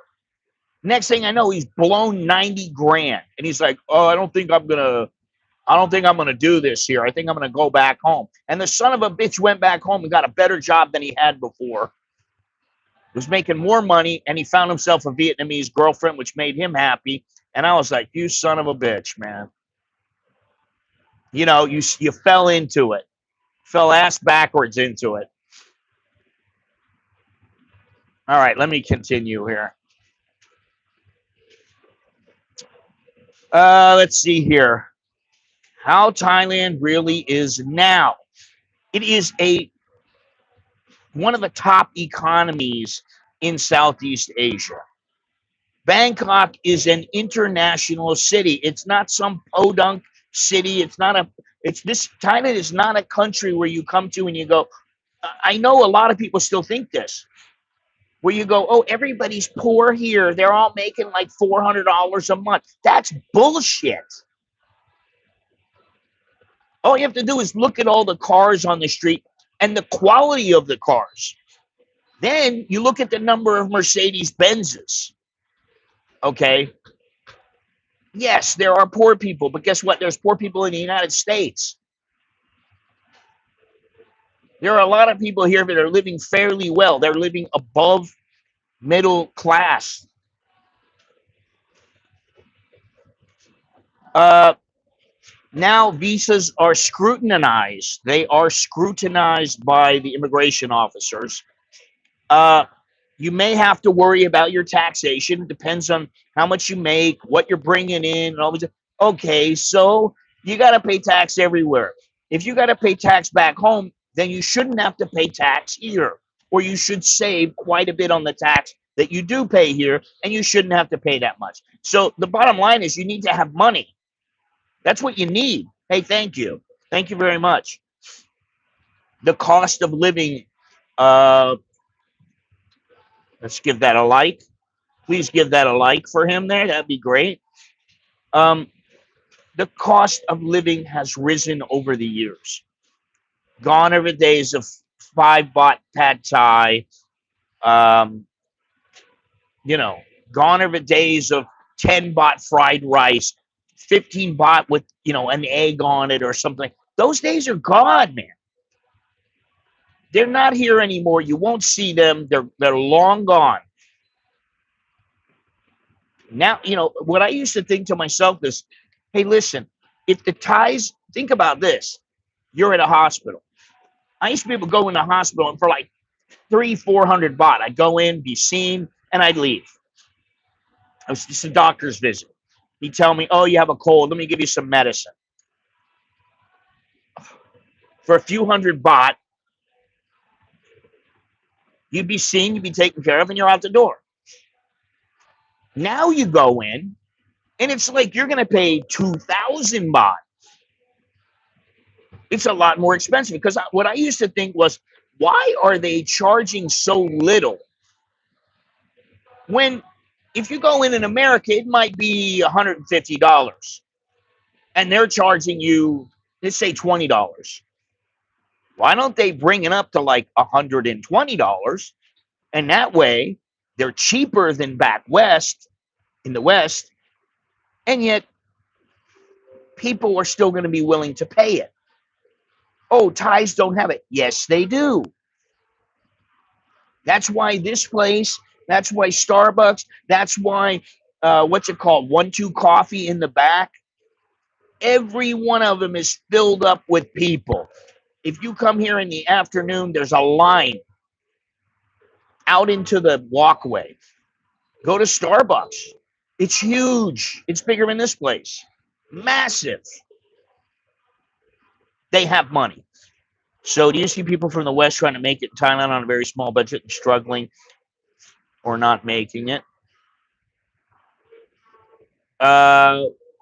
Next thing I know, he's blown 90 grand, and he's like, "Oh, I don't think I'm gonna do this here. I think I'm gonna go back home." And the son of a bitch went back home and got a better job than he had before. Was making more money, and he found himself a Vietnamese girlfriend, which made him happy. And I was like, "You son of a bitch, man! You fell into it, fell ass backwards into it." All right, let me continue here. Let's see here. How Thailand really is now. It is one of the top economies in Southeast Asia. Bangkok is an international city. It's not some podunk city. Thailand is not a country where you come to and you go, I know a lot of people still think this, where you go, oh, everybody's poor here. They're all making like $400 a month. That's bullshit. All you have to do is look at all the cars on the street and the quality of the cars. Then you look at the number of Mercedes Benzes. Okay. Yes, there are poor people, but guess what? There's poor people in the United States. There are a lot of people here that are living fairly well. They're living above middle class. Uh, Now visas are scrutinized. They are scrutinized by the immigration officers. Uh, you may have to worry about your taxation. It depends on how much you make, what you're bringing in, and all this. Okay, so you got to pay tax everywhere. If you got to pay tax back home, then you shouldn't have to pay tax here, or you should save quite a bit on the tax that you do pay here, and you shouldn't have to pay that much. So the bottom line is you need to have money. That's what you need. Hey, thank you. Thank you very much. The cost of living, uh, let's give that a like. Please give that a like for him there. That'd be great. Um, the cost of living has risen over the years. Gone are the days of 5 baht pad thai. Um, you know, gone are the days of 10 baht fried rice, 15 baht with, an egg on it or something. Those days are gone, man. They're not here anymore. You won't see them. They're long gone. Now, what I used to think to myself is, hey, listen, if the Thais, think about this, you're at a hospital. I used to be able to go in the hospital and for like 300-400 baht, I'd go in, be seen, and I'd leave. It was just a doctor's visit. He'd tell me, oh, you have a cold. Let me give you some medicine. For a few 100 baht, you'd be seen, you'd be taken care of, and you're out the door. Now you go in, and it's like you're going to pay 2,000 baht. It's a lot more expensive because what I used to think was, why are they charging so little? When if you go in America, it might be $150 and they're charging you, let's say $20. Why don't they bring it up to like $120? And that way they're cheaper than back west in the West, and yet people are still going to be willing to pay it. Oh, Thais don't have it. Yes, they do. That's why this place, that's why Starbucks, that's why, what's it called? 1-2 Coffee in the back. Every one of them is filled up with people. If you come here in the afternoon, there's a line out into the walkway. Go to Starbucks. It's huge. It's bigger than this place. Massive. They have money. So do you see people from the West trying to make it in Thailand on a very small budget and struggling or not making it?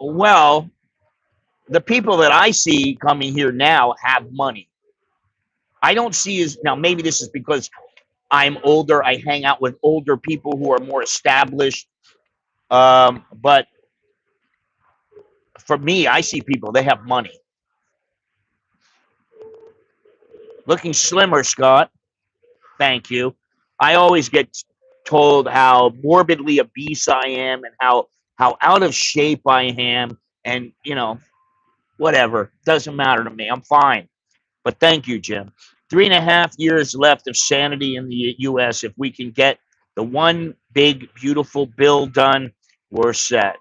Well, the people that I see coming here now have money. I don't see as now, maybe this is because I'm older. I hang out with older people who are more established. But for me, I see people, they have money. Looking slimmer, Scott. Thank you. I always get told how morbidly obese I am and how out of shape I am. And, whatever. Doesn't matter to me. I'm fine. But thank you, Jim. 3.5 years left of sanity in the U.S. If we can get the one big, beautiful bill done, we're set.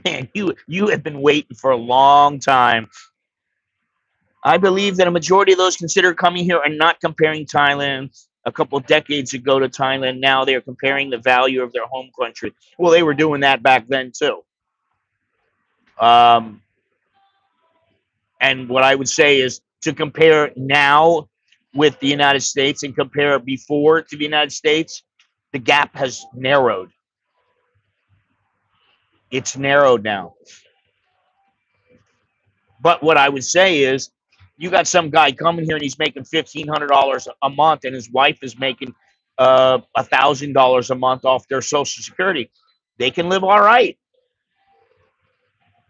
Man, you have been waiting for a long time. I believe that a majority of those considered coming here are not comparing Thailand a couple of decades ago to Thailand. Now they're comparing the value of their home country. Well, they were doing that back then too. Um, and what I would say is to compare now with the United States and compare before to the United States, the gap has narrowed. It's narrowed now. But what I would say is, you got some guy coming here and he's making $1,500 a month, and his wife is making $1,000 a month off their Social Security. They can live all right.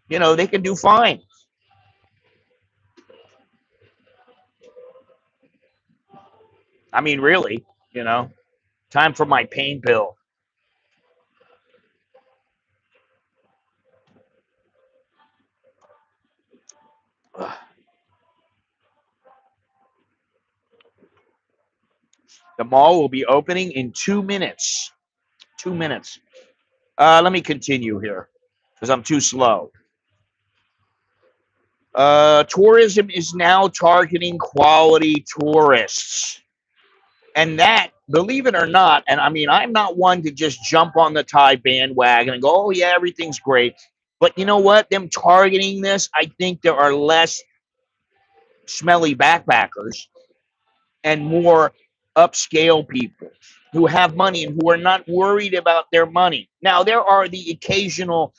They can do fine. I mean, really, time for my pain pill. The mall will be opening in 2 minutes. 2 minutes. Let me continue here because I'm too slow. Tourism is now targeting quality tourists. And that, believe it or not, and I mean, I'm not one to just jump on the Thai bandwagon and go, oh, yeah, everything's great. But you know what? Them targeting this, I think there are less smelly backpackers and more upscale people who have money and who are not worried about their money. Now, there are the occasional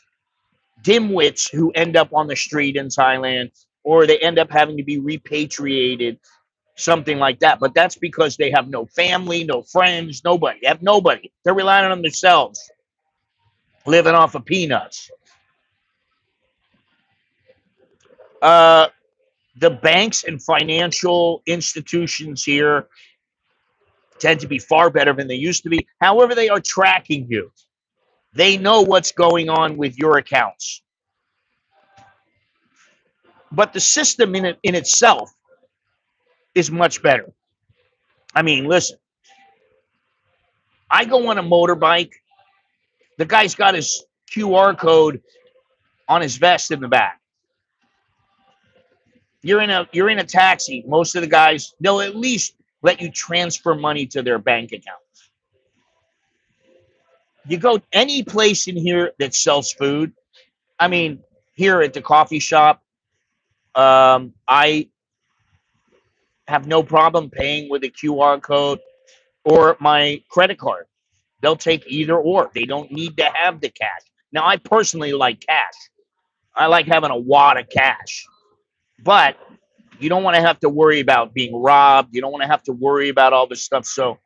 dimwits who end up on the street in Thailand, or they end up having to be repatriated, something like that. But that's because they have no family, no friends, nobody. They have nobody. They're relying on themselves, living off of peanuts. The banks and financial institutions here tend to be far better than they used to be. However, they are tracking you. They know what's going on with your accounts. But the system in itself is much better. I mean, listen, I go on a motorbike. The guy's got his QR code on his vest in the back. You're in a taxi. Most of the guys, they'll at least let you transfer money to their bank account. You go any place in here that sells food. I mean, here at the coffee shop, I have no problem paying with a QR code or my credit card. They'll take either or. They don't need to have the cash. Now, I personally like cash. I like having a wad of cash. But you don't want to have to worry about being robbed. You don't want to have to worry about all this stuff. So,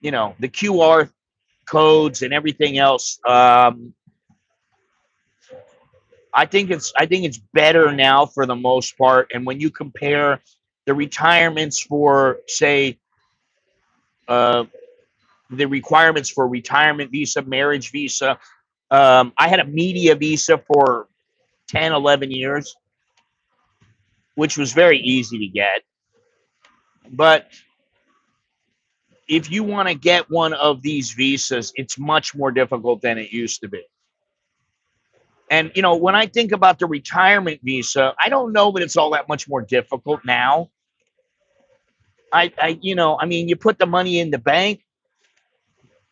the QR codes and everything else. I think it's better now for the most part. And when you compare the retirements for, say, the requirements for retirement visa, marriage visa, I had a media visa for 10, 11 years, which was very easy to get. But if you want to get one of these visas, it's much more difficult than it used to be. And, when I think about the retirement visa, I don't know that it's all that much more difficult now. I mean, you put the money in the bank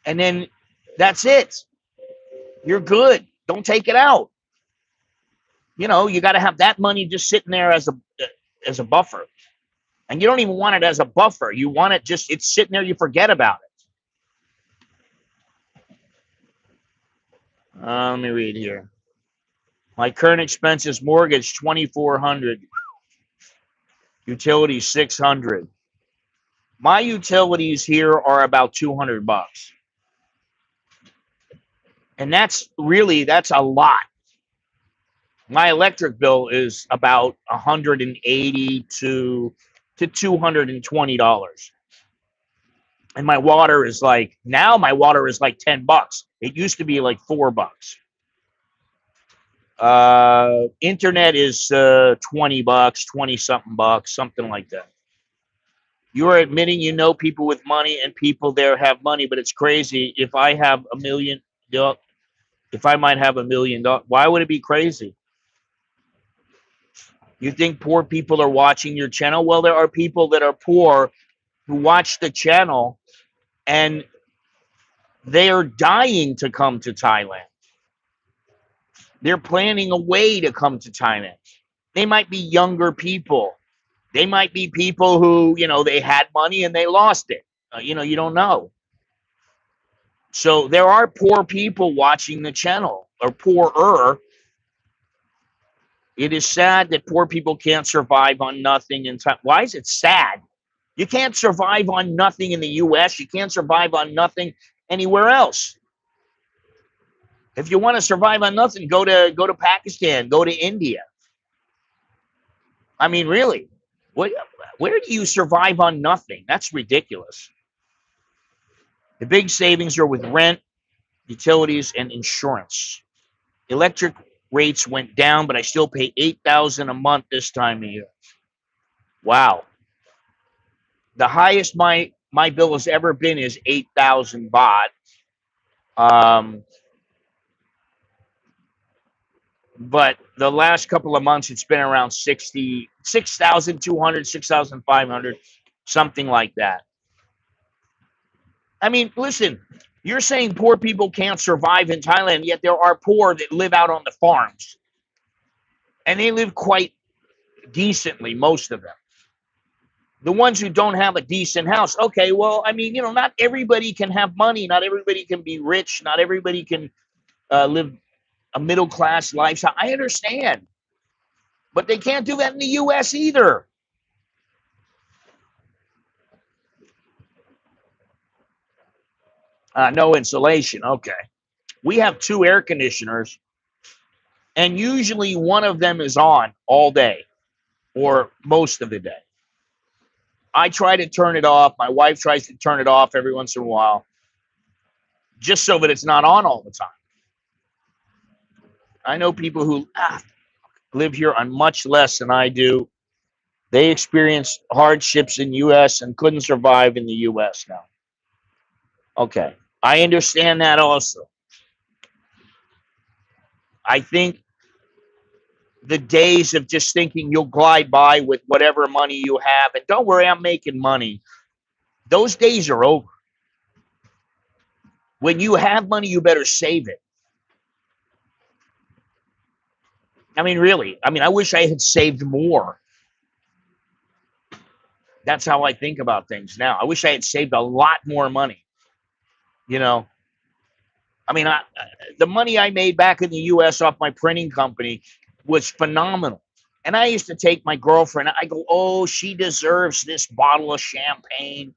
and then that's it. You're good. Don't take it out. You got to have that money just sitting there as a buffer. And you don't even want it as a buffer. You want it it's sitting there, you forget about it. Let me read here. My current expenses: mortgage $2,400, utilities $600. My utilities here are about $200, and that's a lot. My electric bill is about $180 to $220, and my water is like $10. It used to be like $4. Internet is $20, 20 something bucks, something like that. You are admitting people with money and people there have money, but it's crazy. If I have $1 million, if I might have $1 million, why would it be crazy? You think poor people are watching your channel? Well, there are people that are poor who watch the channel and they are dying to come to Thailand. They're planning a way to come to Thailand. They might be younger people. They might be people who, they had money and they lost it. You don't know. So there are poor people watching the channel, or poorer. It is sad that poor people can't survive on nothing in time. Why is it sad? You can't survive on nothing in the U.S. You can't survive on nothing anywhere else. If you want to survive on nothing, go to Pakistan, go to India. I mean, really, where do you survive on nothing? That's ridiculous. The big savings are with rent, utilities, and insurance. Electric rates went down, but I still pay $8,000 a month this time of year. Wow. The highest my my bill has ever been is 8,000 baht. But the last couple of months, it's been around 6,200, 6,500, something like that. I mean, listen, you're saying poor people can't survive in Thailand, yet there are poor that live out on the farms. And they live quite decently, most of them. The ones who don't have a decent house, okay, well, I mean, not everybody can have money. Not everybody can be rich. Not everybody can live a middle-class lifestyle. I understand. But they can't do that in the U.S. either. No insulation. Okay. We have 2 air conditioners, and usually one of them is on all day or most of the day. I try to turn it off. My wife tries to turn it off every once in a while, just so that it's not on all the time. I know people who live here on much less than I do. They experienced hardships in U.S. and couldn't survive in the U.S. now. Okay. I understand that also. I think the days of just thinking you'll glide by with whatever money you have, and don't worry, I'm making money, those days are over. When you have money, you better save it. I mean, really. I mean, I wish I had saved more. That's how I think about things now. I wish I had saved a lot more money. I mean, the money I made back in the U.S. off my printing company was phenomenal. And I used to take my girlfriend, I go, oh, she deserves this bottle of champagne.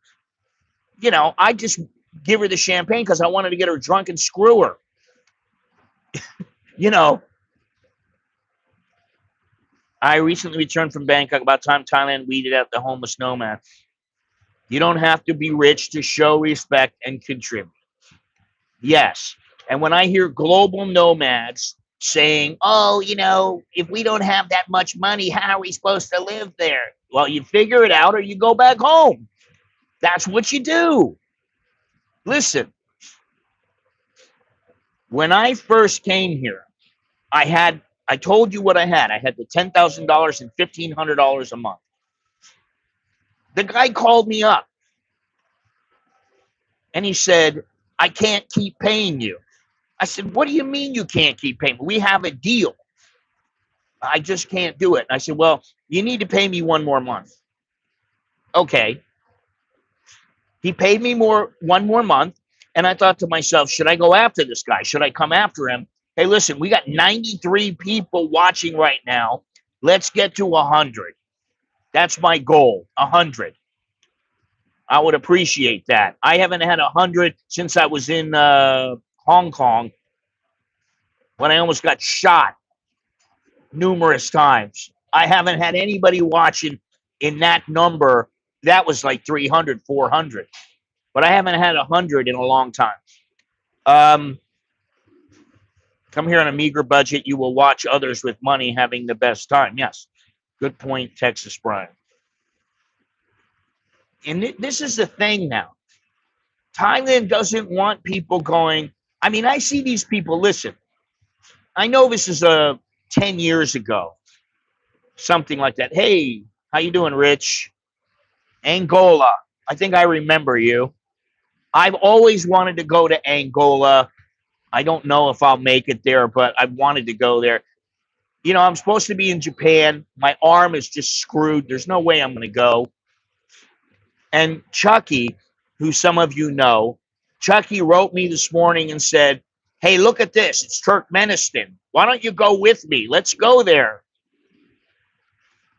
I just give her the champagne because I wanted to get her drunk and screw her. I recently returned from Bangkok. About time Thailand weeded out the homeless nomad. You don't have to be rich to show respect and contribute. Yes. And when I hear global nomads saying, oh, if we don't have that much money, how are we supposed to live there? Well, you figure it out or you go back home. That's what you do. Listen, when I first came here, I told you what I had. I had the $10,000 and $1,500 a month. The guy called me up and he said, I can't keep paying you. I said, what do you mean you can't keep paying me? We have a deal. I just can't do it. And I said, well, you need to pay me one more month. Okay. He paid me one more month. And I thought to myself, should I go after this guy? Should I come after him? Hey, listen, we got 93 people watching right now. Let's get to 100. That's my goal, 100. I would appreciate that. I haven't had 100 since I was in Hong Kong when I almost got shot numerous times. I haven't had anybody watching in that number. That was like 300, 400. But I haven't had 100 in a long time. Come here on a meager budget. You will watch others with money having the best time. Yes. Good point, Texas Brian. And this is the thing now. Thailand doesn't want people going. I mean, I see these people. Listen, I know this is 10 years ago, something like that. Hey, how you doing, Rich? Angola. I think I remember you. I've always wanted to go to Angola. I don't know if I'll make it there, but I wanted to go there. I'm supposed to be in Japan. My arm is just screwed. There's no way I'm going to go. And Chucky, who some of you know, Chucky wrote me this morning and said, hey, look at this. It's Turkmenistan. Why don't you go with me? Let's go there.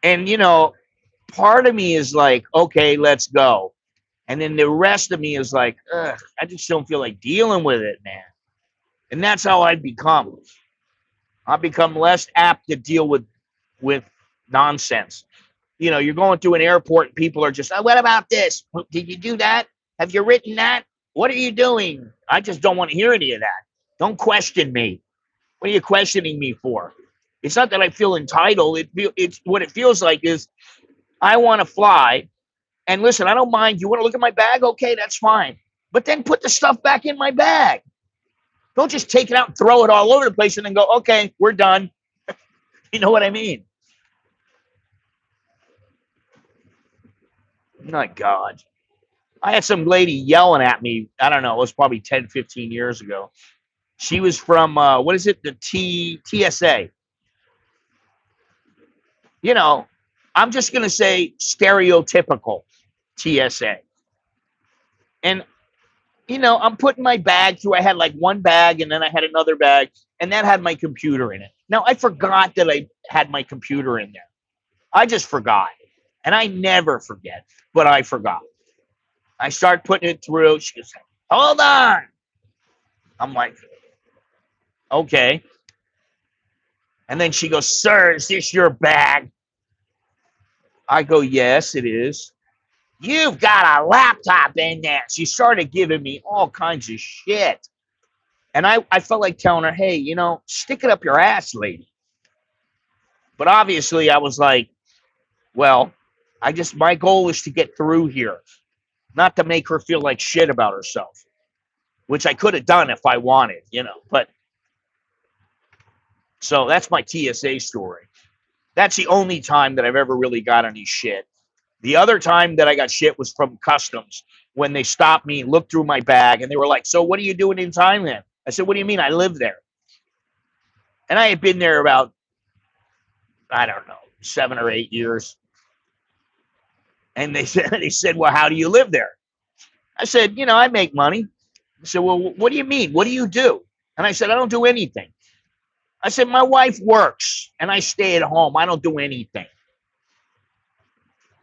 And, part of me is like, okay, let's go. And then the rest of me is like, ugh, I just don't feel like dealing with it, man. And that's how I become. I become less apt to deal with nonsense. You're going through an airport and people are just, oh, what about this? Did you do that? Have you written that? What are you doing? I just don't want to hear any of that. Don't question me. What are you questioning me for? It's not that I feel entitled. It's what it feels like is I want to fly. And listen, I don't mind. You want to look at my bag? Okay, that's fine. But then put the stuff back in my bag. Don't just take it out and throw it all over the place and then go, okay, we're done. You know what I mean? My God. I had some lady yelling at me. I don't know. It was probably 10, 15 years ago. She was from, what is it? The TSA. You know, I'm just going to say stereotypical TSA. And, you know, I'm putting my bag through. I had like one bag and then I had another bag and that had my computer in it. Now, I forgot that I had my computer in there. I just forgot. And I never forget, but I forgot. I start putting it through. She goes, hold on. I'm like, okay. And then she goes, sir, is this your bag? I go, yes, it is. You've got a laptop in there. She started giving me all kinds of shit. And I felt like telling her, hey, you know, stick it up your ass, lady. But obviously I was like, well, my goal is to get through here, not to make her feel like shit about herself, which I could have done if I wanted, you know. But so that's my TSA story. That's the only time that I've ever really got any shit. The other time that I got shit was from customs when they stopped me and looked through my bag and they were like, so what are you doing in Thailand? I said, what do you mean? I live there. And I had been there about, I don't know, 7 or 8 years. And they said, well, how do you live there? I said, you know, I make money. I said, well, what do you mean? What do you do? And I said, I don't do anything. I said, my wife works and I stay at home. I don't do anything.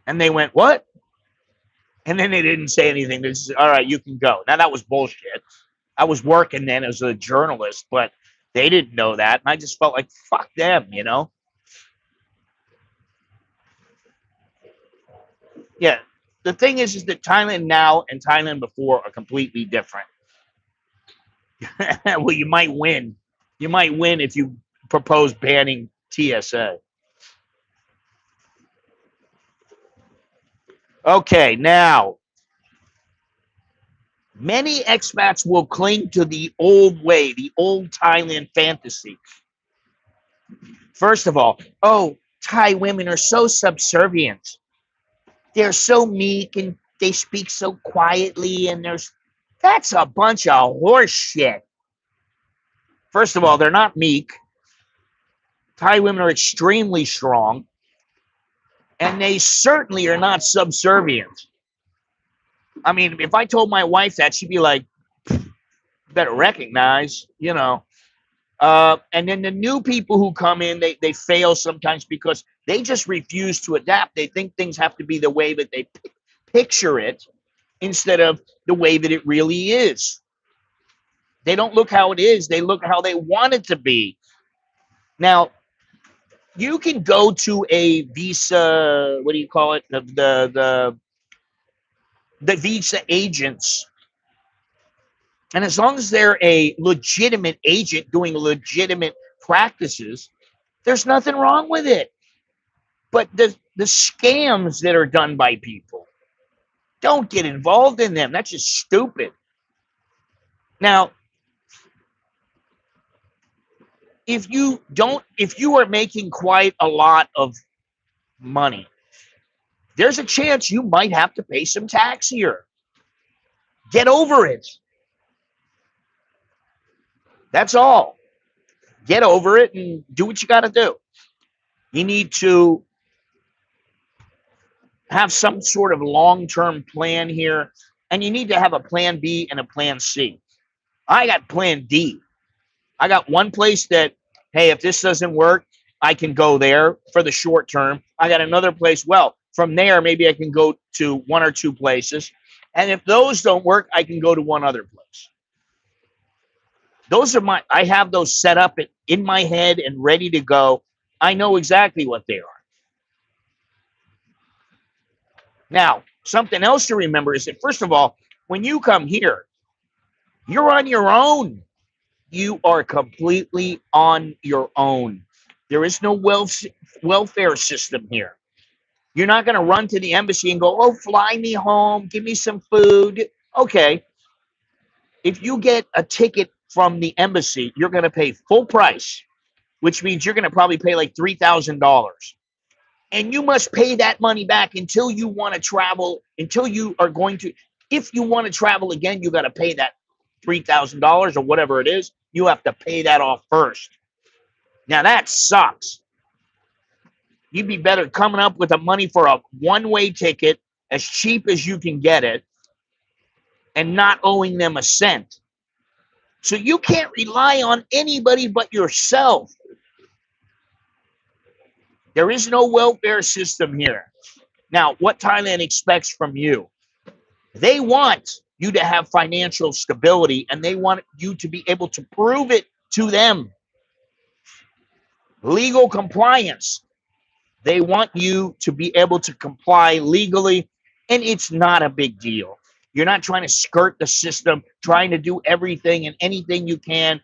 And they went, what? And then they didn't say anything. They said, all right, you can go. Now, that was bullshit. I was working then as a journalist, but they didn't know that. And I just felt like, fuck them, you know? Yeah. The thing is that Thailand now and Thailand before are completely different. Well, you might win. You might win if you propose banning TSA. Okay, now, many expats will cling to the old way, the old Thailand fantasy. First of all, oh, Thai women are so subservient. They're so meek and they speak so quietly, and that's a bunch of horse shit. First of all, they're not meek. Thai women are extremely strong, and they certainly are not subservient. I mean, if I told my wife that, she'd be like, better recognize, you know. And then the new people who come in, they fail sometimes because they just refuse to adapt. They think things have to be the way that they picture it instead of the way that it really is. They don't look how it is. They look how they want it to be. Now, you can go to a visa, what do you call it? The visa agents. And as long as they're a legitimate agent doing legitimate practices, there's nothing wrong with it. But the scams that are done by people, don't get involved in them. That's just stupid. Now, if you are making quite a lot of money, there's a chance you might have to pay some tax here. Get over it. That's all. Get over it and do what you got to do. You need to have some sort of long-term plan here, and you need to have a plan B and a plan C. I got plan D. I got one place that, hey, if this doesn't work, I can go there for the short term. I got another place. Well, from there, maybe I can go to one or two places. And if those don't work, I can go to one other place. I have those set up in my head and ready to go. I know exactly what they are. Now, something else to remember is that, first of all, when you come here, you're on your own. You are completely on your own. There is no welfare system here. You're not going to run to the embassy and go, oh, fly me home, give me some food. Okay. If you get a ticket from the embassy, you're going to pay full price, which means you're going to probably pay like $3,000. And you must pay that money back until you want to travel, until you are going to, if you want to travel again, you got to pay that $3,000 or whatever it is. You have to pay that off first. Now that sucks. You'd be better coming up with the money for a one-way ticket as cheap as you can get it and not owing them a cent. So you can't rely on anybody but yourself. There is no welfare system here. Now, what Thailand expects from you, they want you to have financial stability and they want you to be able to prove it to them. Legal compliance. They want you to be able to comply legally, and it's not a big deal. You're not trying to skirt the system, trying to do everything and anything you can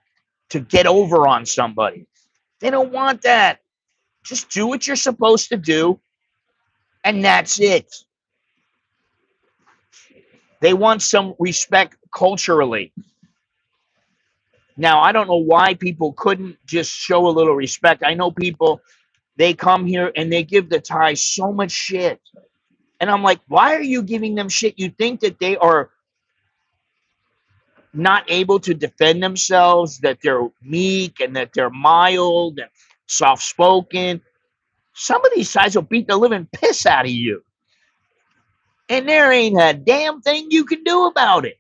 to get over on somebody. They don't want that. Just do what you're supposed to do, and that's it. They want some respect culturally. Now, I don't know why people couldn't just show a little respect. I know people, they come here and they give the Thais so much shit. And I'm like, why are you giving them shit? You think that they are not able to defend themselves, that they're meek and that they're mild and soft-spoken. Some of these guys will beat the living piss out of you. And there ain't a damn thing you can do about it.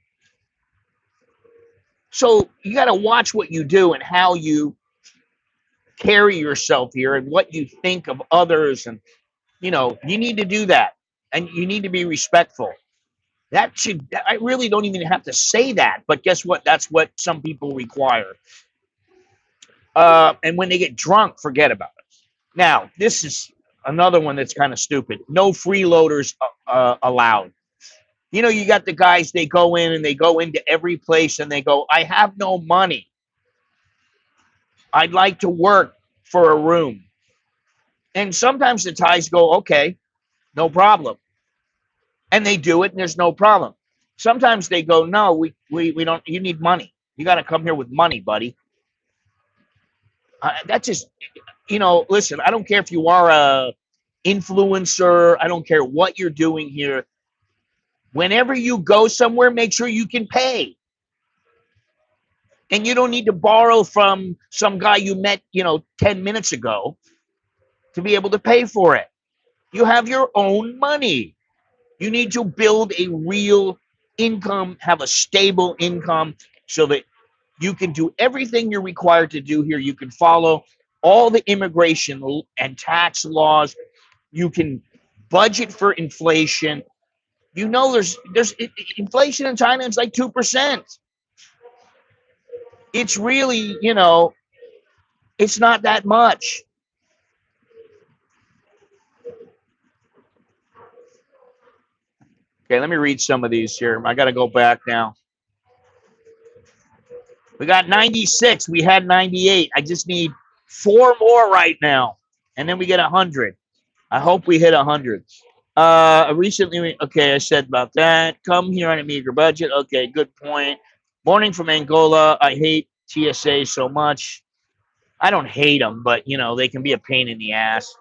So you got to watch what you do and how you carry yourself here and what you think of others. And, you know, you need to do that. And you need to be respectful. That should, I really don't even have to say that. But guess what? That's what some people require. And when they get drunk, forget about it. Now, this is another one that's kind of stupid. No freeloaders allowed. You know, you got the guys, they go in and they go into every place and they go, I have no money. I'd like to work for a room. And sometimes the Thais go, okay, no problem. And they do it and there's no problem. Sometimes they go, no, we don't, you need money. You got to come here with money, buddy. That's just, you know, listen, I don't care if you are a influencer. I don't care what you're doing here. Whenever you go somewhere, make sure you can pay. And you don't need to borrow from some guy you met, 10 minutes ago to be able to pay for it. You have your own money. You need to build a real income, have a stable income so that you can do everything you're required to do here. You can follow all the immigration and tax laws. You can budget for inflation. You know, there's inflation in China is like 2%. It's really, it's not that much. Okay, let me read some of these here. I got to go back now. We got 96. We had 98. I just need 4 more right now. And then we get 100. I hope we hit 100. Recently, okay, I said about that. Come here on a meager budget. Okay, good point. Morning from Angola. I hate TSA so much. I don't hate them, but, they can be a pain in the ass.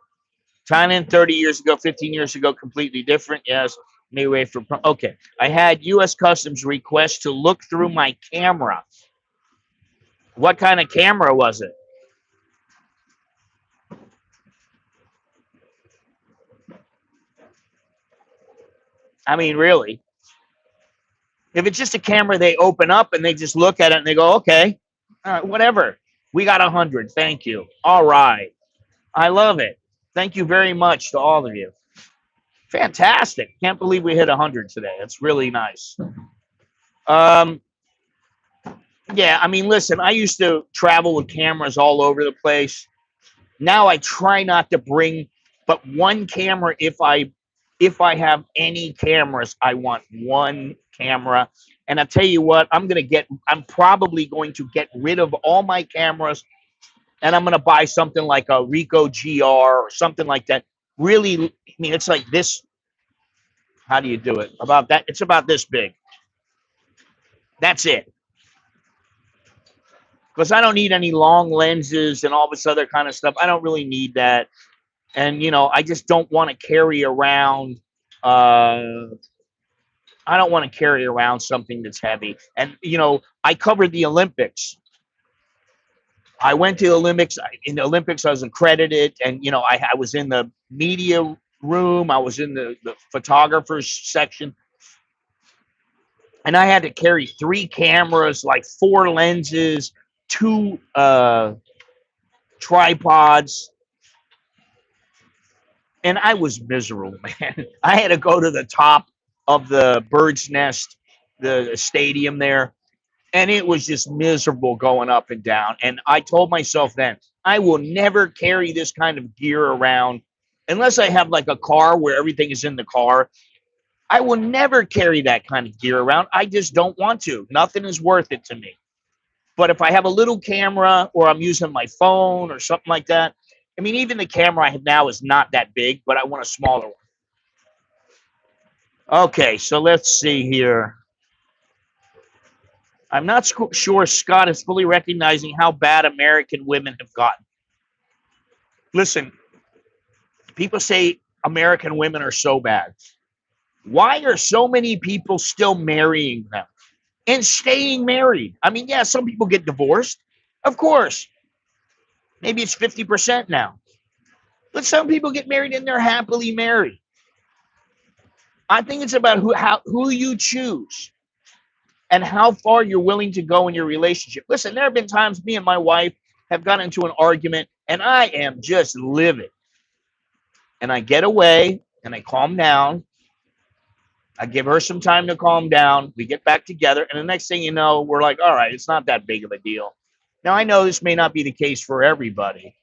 Thailand 30 years ago, 15 years ago, completely different. Yes. Anyway, okay. I had U.S. Customs request to look through my camera. What kind of camera was it? I mean, really? If it's just a camera, they open up and they just look at it and they go, okay, all right, whatever. We got 100. Thank you. All right. I love it. Thank you very much to all of you. Fantastic. Can't believe we hit 100 today. That's really nice. Yeah, I mean, listen, I used to travel with cameras all over the place. Now I try not to bring but one camera. If I have any cameras, I want one camera. And I tell you what, I'm probably going to get rid of all my cameras, and I'm going to buy something like a Ricoh GR or something like that. really, I mean, it's like this. How do you do it? About that, it's about this big. That's it. Because I don't need any long lenses and all this other kind of stuff. I don't really need that. And, I just don't want to carry around, uh, I don't want to carry around something that's heavy. And, I covered the Olympics. I went to the Olympics. In the Olympics, I was accredited, and I was in the media room. I was in the photographers section, and I had to carry 3 cameras, like 4 lenses, 2 tripods, and I was miserable, man. I had to go to the top of the bird's nest, the stadium there, and it was just miserable going up and down. And I told myself then, I will never carry this kind of gear around unless I have like a car where everything is in the car. I will never carry that kind of gear around. I just don't want to. Nothing is worth it to me. But if I have a little camera or I'm using my phone or something like that, I mean, even the camera I have now is not that big, but I want a smaller one. Okay, so let's see here. I'm not sure Scott is fully recognizing how bad American women have gotten. Listen, people say American women are so bad. Why are so many people still marrying them and staying married? I mean, yeah, some people get divorced. Of course. Maybe it's 50% now. But some people get married and they're happily married. I think it's about who you choose and how far you're willing to go in your relationship. Listen, there have been times me and my wife have gotten into an argument and I am just livid. And I get away and I calm down. I give her some time to calm down. We get back together. And the next thing you know, we're like, all right, it's not that big of a deal. Now, I know this may not be the case for everybody,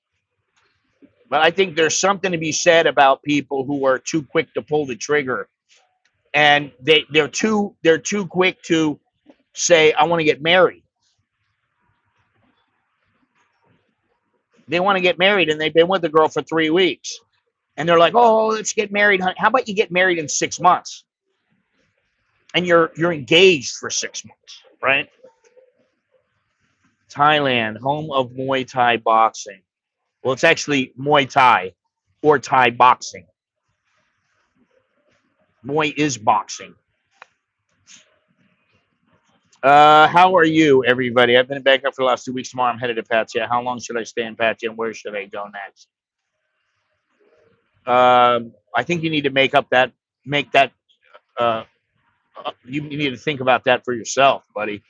but I think there's something to be said about people who are too quick to pull the trigger. And they're too quick to say, I want to get married. They want to get married and they've been with the girl for 3 weeks. And they're like, oh, let's get married. How about you get married in 6 months? And you're engaged for 6 months, right? Thailand, home of Muay Thai boxing. Well, it's actually Muay Thai or Thai boxing. Muay is boxing. How are you, everybody? I've been in Bangkok for the last 2 weeks. Tomorrow I'm headed to Pattaya. How long should I stay in Pattaya and where should I go next? I think you need to make that, you need to think about that for yourself, buddy.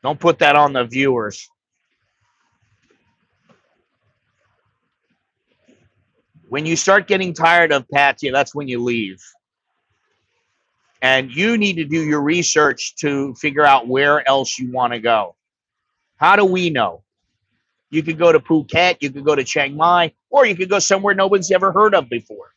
Don't put that on the viewers. When you start getting tired of Pattaya, that's when you leave. And you need to do your research to figure out where else you want to go. How do we know? You could go to Phuket, you could go to Chiang Mai, or you could go somewhere no one's ever heard of before.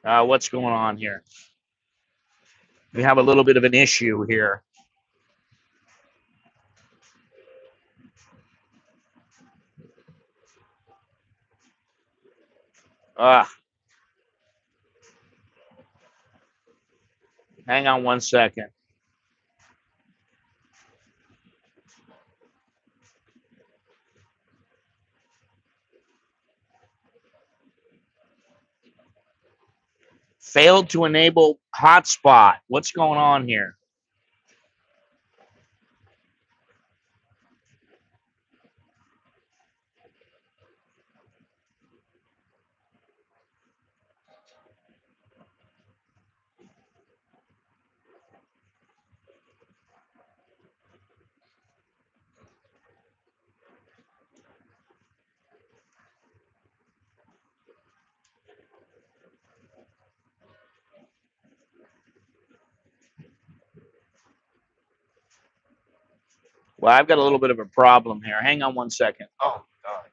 What's going on here? We have a little bit of an issue here. Hang on 1 second. Failed to enable hotspot. What's going on here? Well, I've got a little bit of a problem here. Hang on 1 second. Oh, God.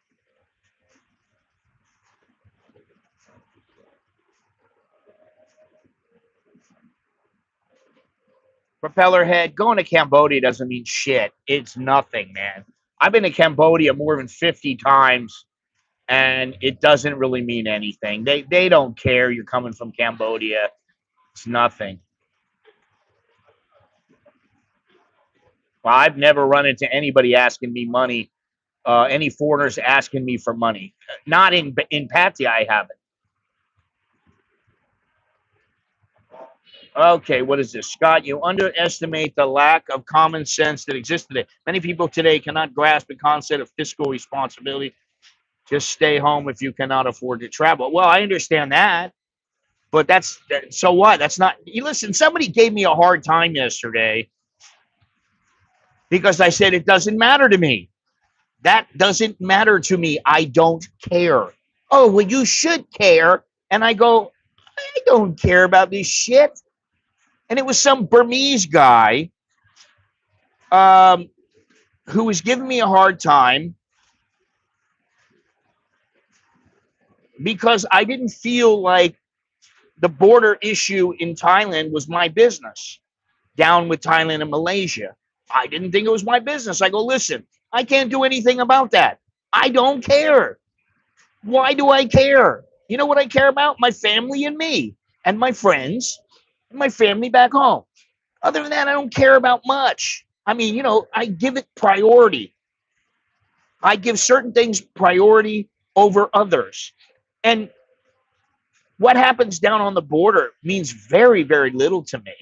Propeller head, going to Cambodia doesn't mean shit. It's nothing, man. I've been to Cambodia more than 50 times, and it doesn't really mean anything. They don't care you're coming from Cambodia. It's nothing. Well, I've never run into anybody asking me money, any foreigners asking me for money. Not in Pattaya, I haven't. Okay, what is this? Scott, you underestimate the lack of common sense that exists today. Many people today cannot grasp the concept of fiscal responsibility. Just stay home if you cannot afford to travel. Well, I understand that, but that's so what? That's not. You listen. Somebody gave me a hard time yesterday because I said it doesn't matter to me. That doesn't matter to me. I don't care. Oh, well, you should care. And I go, I don't care about this shit. And it was some Burmese guy who was giving me a hard time because I didn't feel like the border issue in Thailand was my business, down with Thailand and Malaysia. I didn't think it was my business. I go, listen, I can't do anything about that. I don't care. Why do I care? You know what I care about? My family and me, and my friends, and my family back home. Other than that, I don't care about much. I mean, you know, I give it priority. I give certain things priority over others. And what happens down on the border means very, very little to me.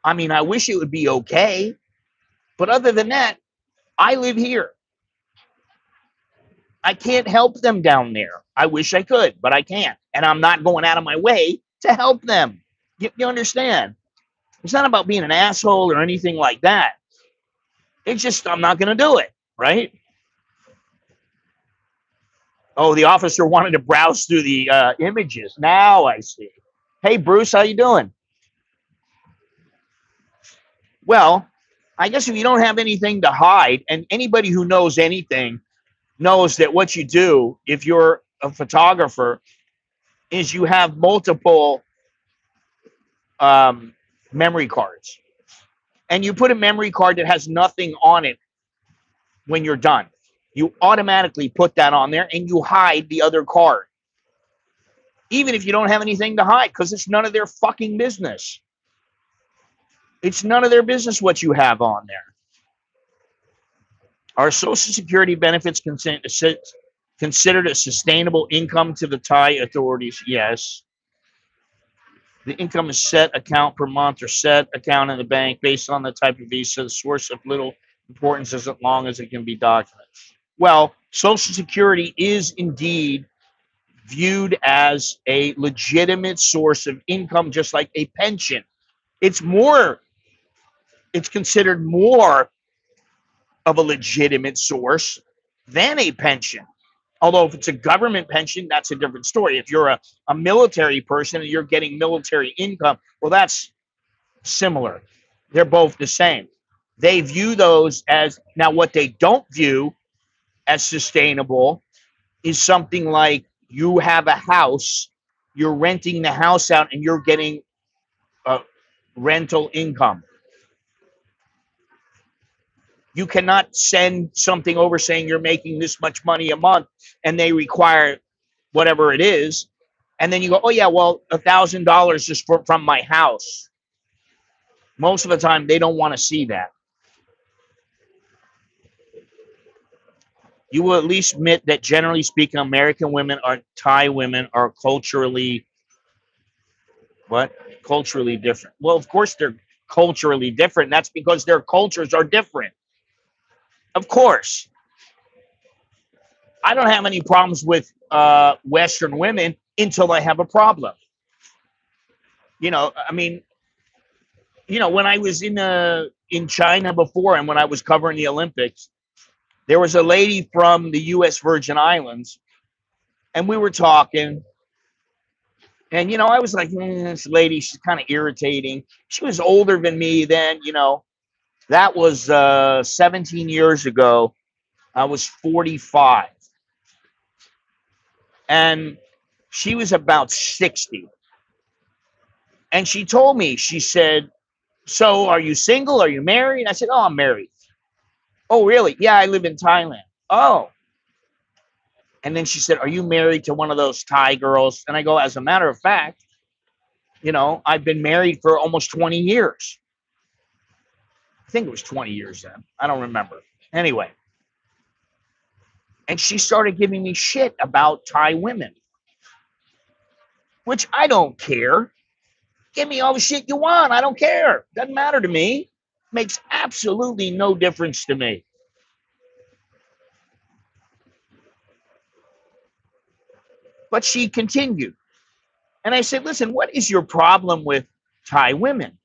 I mean, I wish it would be okay. But other than that, I live here. I can't help them down there. I wish I could, but I can't. And I'm not going out of my way to help them. You understand? It's not about being an asshole or anything like that. It's just, I'm not going to do it, right? Oh, the officer wanted to browse through the images. Now I see. Hey, Bruce, how you doing? Well, I guess if you don't have anything to hide, and anybody who knows anything knows that what you do, if you're a photographer, is you have multiple memory cards. And you put a memory card that has nothing on it when you're done. You automatically put that on there and you hide the other card. Even if you don't have anything to hide, because it's none of their fucking business. It's none of their business what you have on there. Are Social Security benefits considered a sustainable income to the Thai authorities? Yes. The income is set account per month or set account in the bank based on the type of visa. The source of little importance as long as it can be documented. Well, Social Security is indeed viewed as a legitimate source of income, just like a pension. It's considered more of a legitimate source than a pension. Although if it's a government pension, that's a different story. If you're a military person and you're getting military income, well, that's similar. They're both the same. They view those as, now what they don't view as sustainable is something like you have a house, you're renting the house out and you're getting rental income. You cannot send something over saying you're making this much money a month and they require whatever it is. And then you go, oh, yeah, well, $1,000 just from my house. Most of the time, they don't want to see that. You will at least admit that, generally speaking, American women or Thai women are culturally different. Well, of course, they're culturally different. That's because their cultures are different. Of course. I don't have any problems with Western women until I have a problem. You know, I mean, you know, when I was in China before and when I was covering the Olympics, there was a lady from the U.S. Virgin Islands, and we were talking. And, you know, I was like, this lady, she's kind of irritating. She was older than me then, you know. That was 17 years ago. I was 45. And she was about 60. And she told me, she said, So are you single? Are you married? I said, oh, I'm married. Oh, really? Yeah, I live in Thailand. Oh. And then she said, are you married to one of those Thai girls? And I go, as a matter of fact, I've been married for almost 20 years. I think it was 20 years then. I don't remember. Anyway. And she started giving me shit about Thai women, which I don't care. Give me all the shit you want. I don't care. Doesn't matter to me. Makes absolutely no difference to me. But she continued. And I said, listen, what is your problem with Thai women?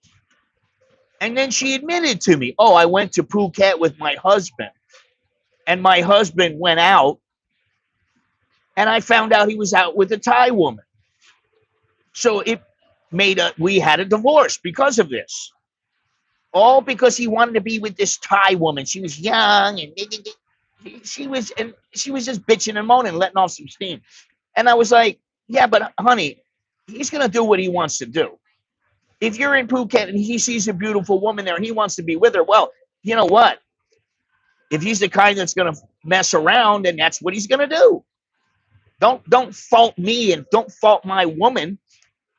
And then she admitted to me, oh, I went to Phuket with my husband. And my husband went out. And I found out he was out with a Thai woman. So it made we had a divorce because of this. All because he wanted to be with this Thai woman. She was young and she was just bitching and moaning, letting off some steam. And I was like, yeah, but honey, he's gonna do what he wants to do. If you're in Phuket and he sees a beautiful woman there and he wants to be with her, well, you know what? If he's the kind that's gonna mess around, then that's what he's gonna do. Don't fault me and don't fault my woman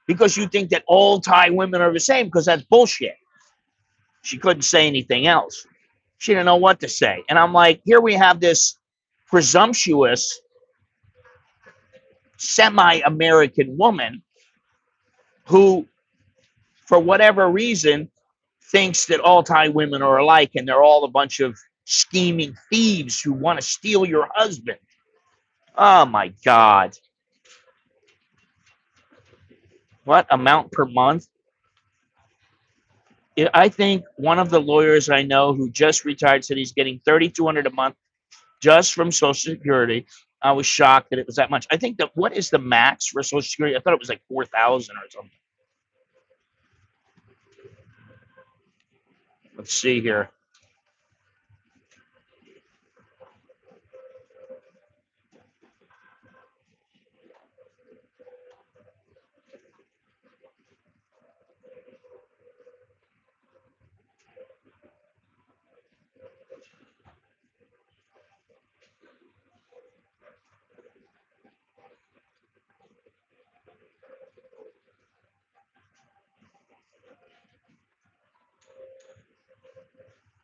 because you think that all Thai women are the same, because that's bullshit. She couldn't say anything else. She didn't know what to say. And I'm like, here we have this presumptuous semi-American woman who, for whatever reason, thinks that all Thai women are alike and they're all a bunch of scheming thieves who want to steal your husband. Oh my God. What amount per month? I think one of the lawyers I know who just retired said he's getting $3,200 a month just from Social Security. I was shocked that it was that much. I think that what is the max for Social Security? I thought it was like 4,000 or something. Let's see here.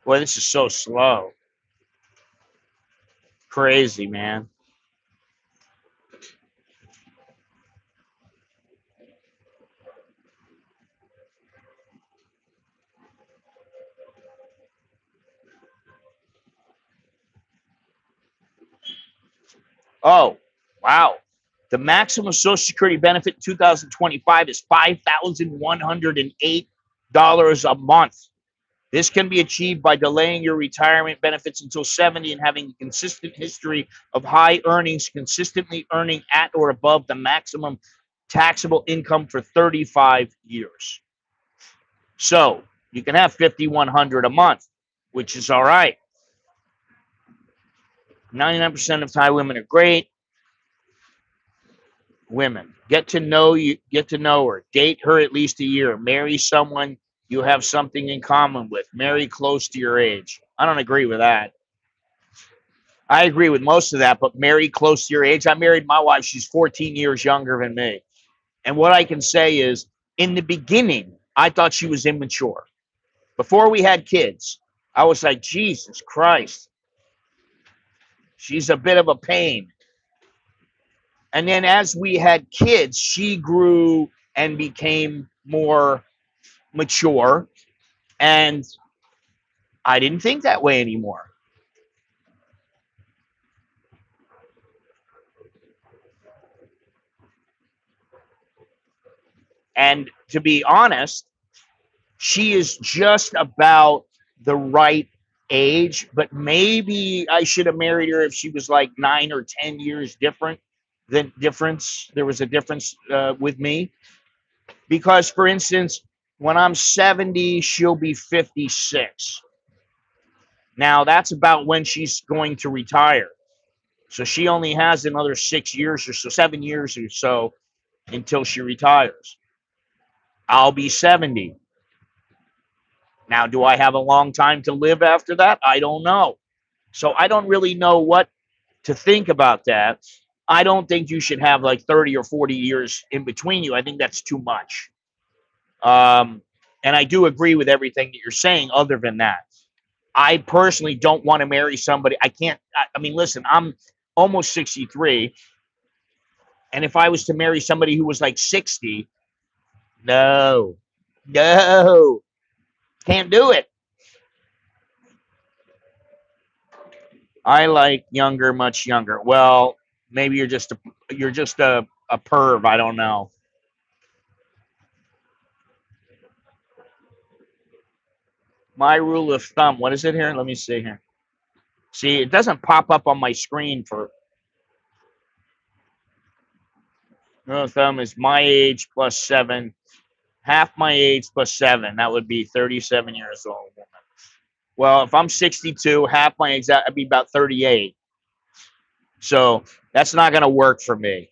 Boy, this is so slow. Crazy, man. Oh, wow. The maximum Social Security benefit in 2025 is $5,108 a month. This can be achieved by delaying your retirement benefits until 70 and having a consistent history of high earnings, consistently earning at or above the maximum taxable income for 35 years. So you can have 5,100 a month, which is all right. 99% of Thai women are great. Women, get to know her, date her at least a year, marry someone you have something in common with, marry close to your age. I don't agree with that. I agree with most of that, but marry close to your age. I married my wife. She's 14 years younger than me. And what I can say is, in the beginning, I thought she was immature. Before we had kids, I was like, Jesus Christ, she's a bit of a pain. And then as we had kids, she grew and became more mature. And I didn't think that way anymore. And to be honest, she is just about the right age, but maybe I should have married her if she was like 9 or 10 years different. There was a difference with me. Because, for instance, when I'm 70, she'll be 56. Now, that's about when she's going to retire. So she only has another 6 years or so, 7 years or so until she retires. I'll be 70. Now, do I have a long time to live after that? I don't know. So I don't really know what to think about that. I don't think you should have like 30 or 40 years in between you. I think that's too much. Um, and I do agree with everything that you're saying, other than that. I personally don't want to marry somebody. I can't. I mean, listen, I'm almost 63. And if I was to marry somebody who was like 60, no, no, can't do it. I like younger, much younger. Well, maybe you're just a perv. I don't know. My rule of thumb. What is it here? Let me see here. See, it doesn't pop up on my screen for rule of thumb is my age plus 7, half my age plus 7. That would be 37 years old. Well, if I'm 62, half my age, that'd be about 38. So that's not going to work for me.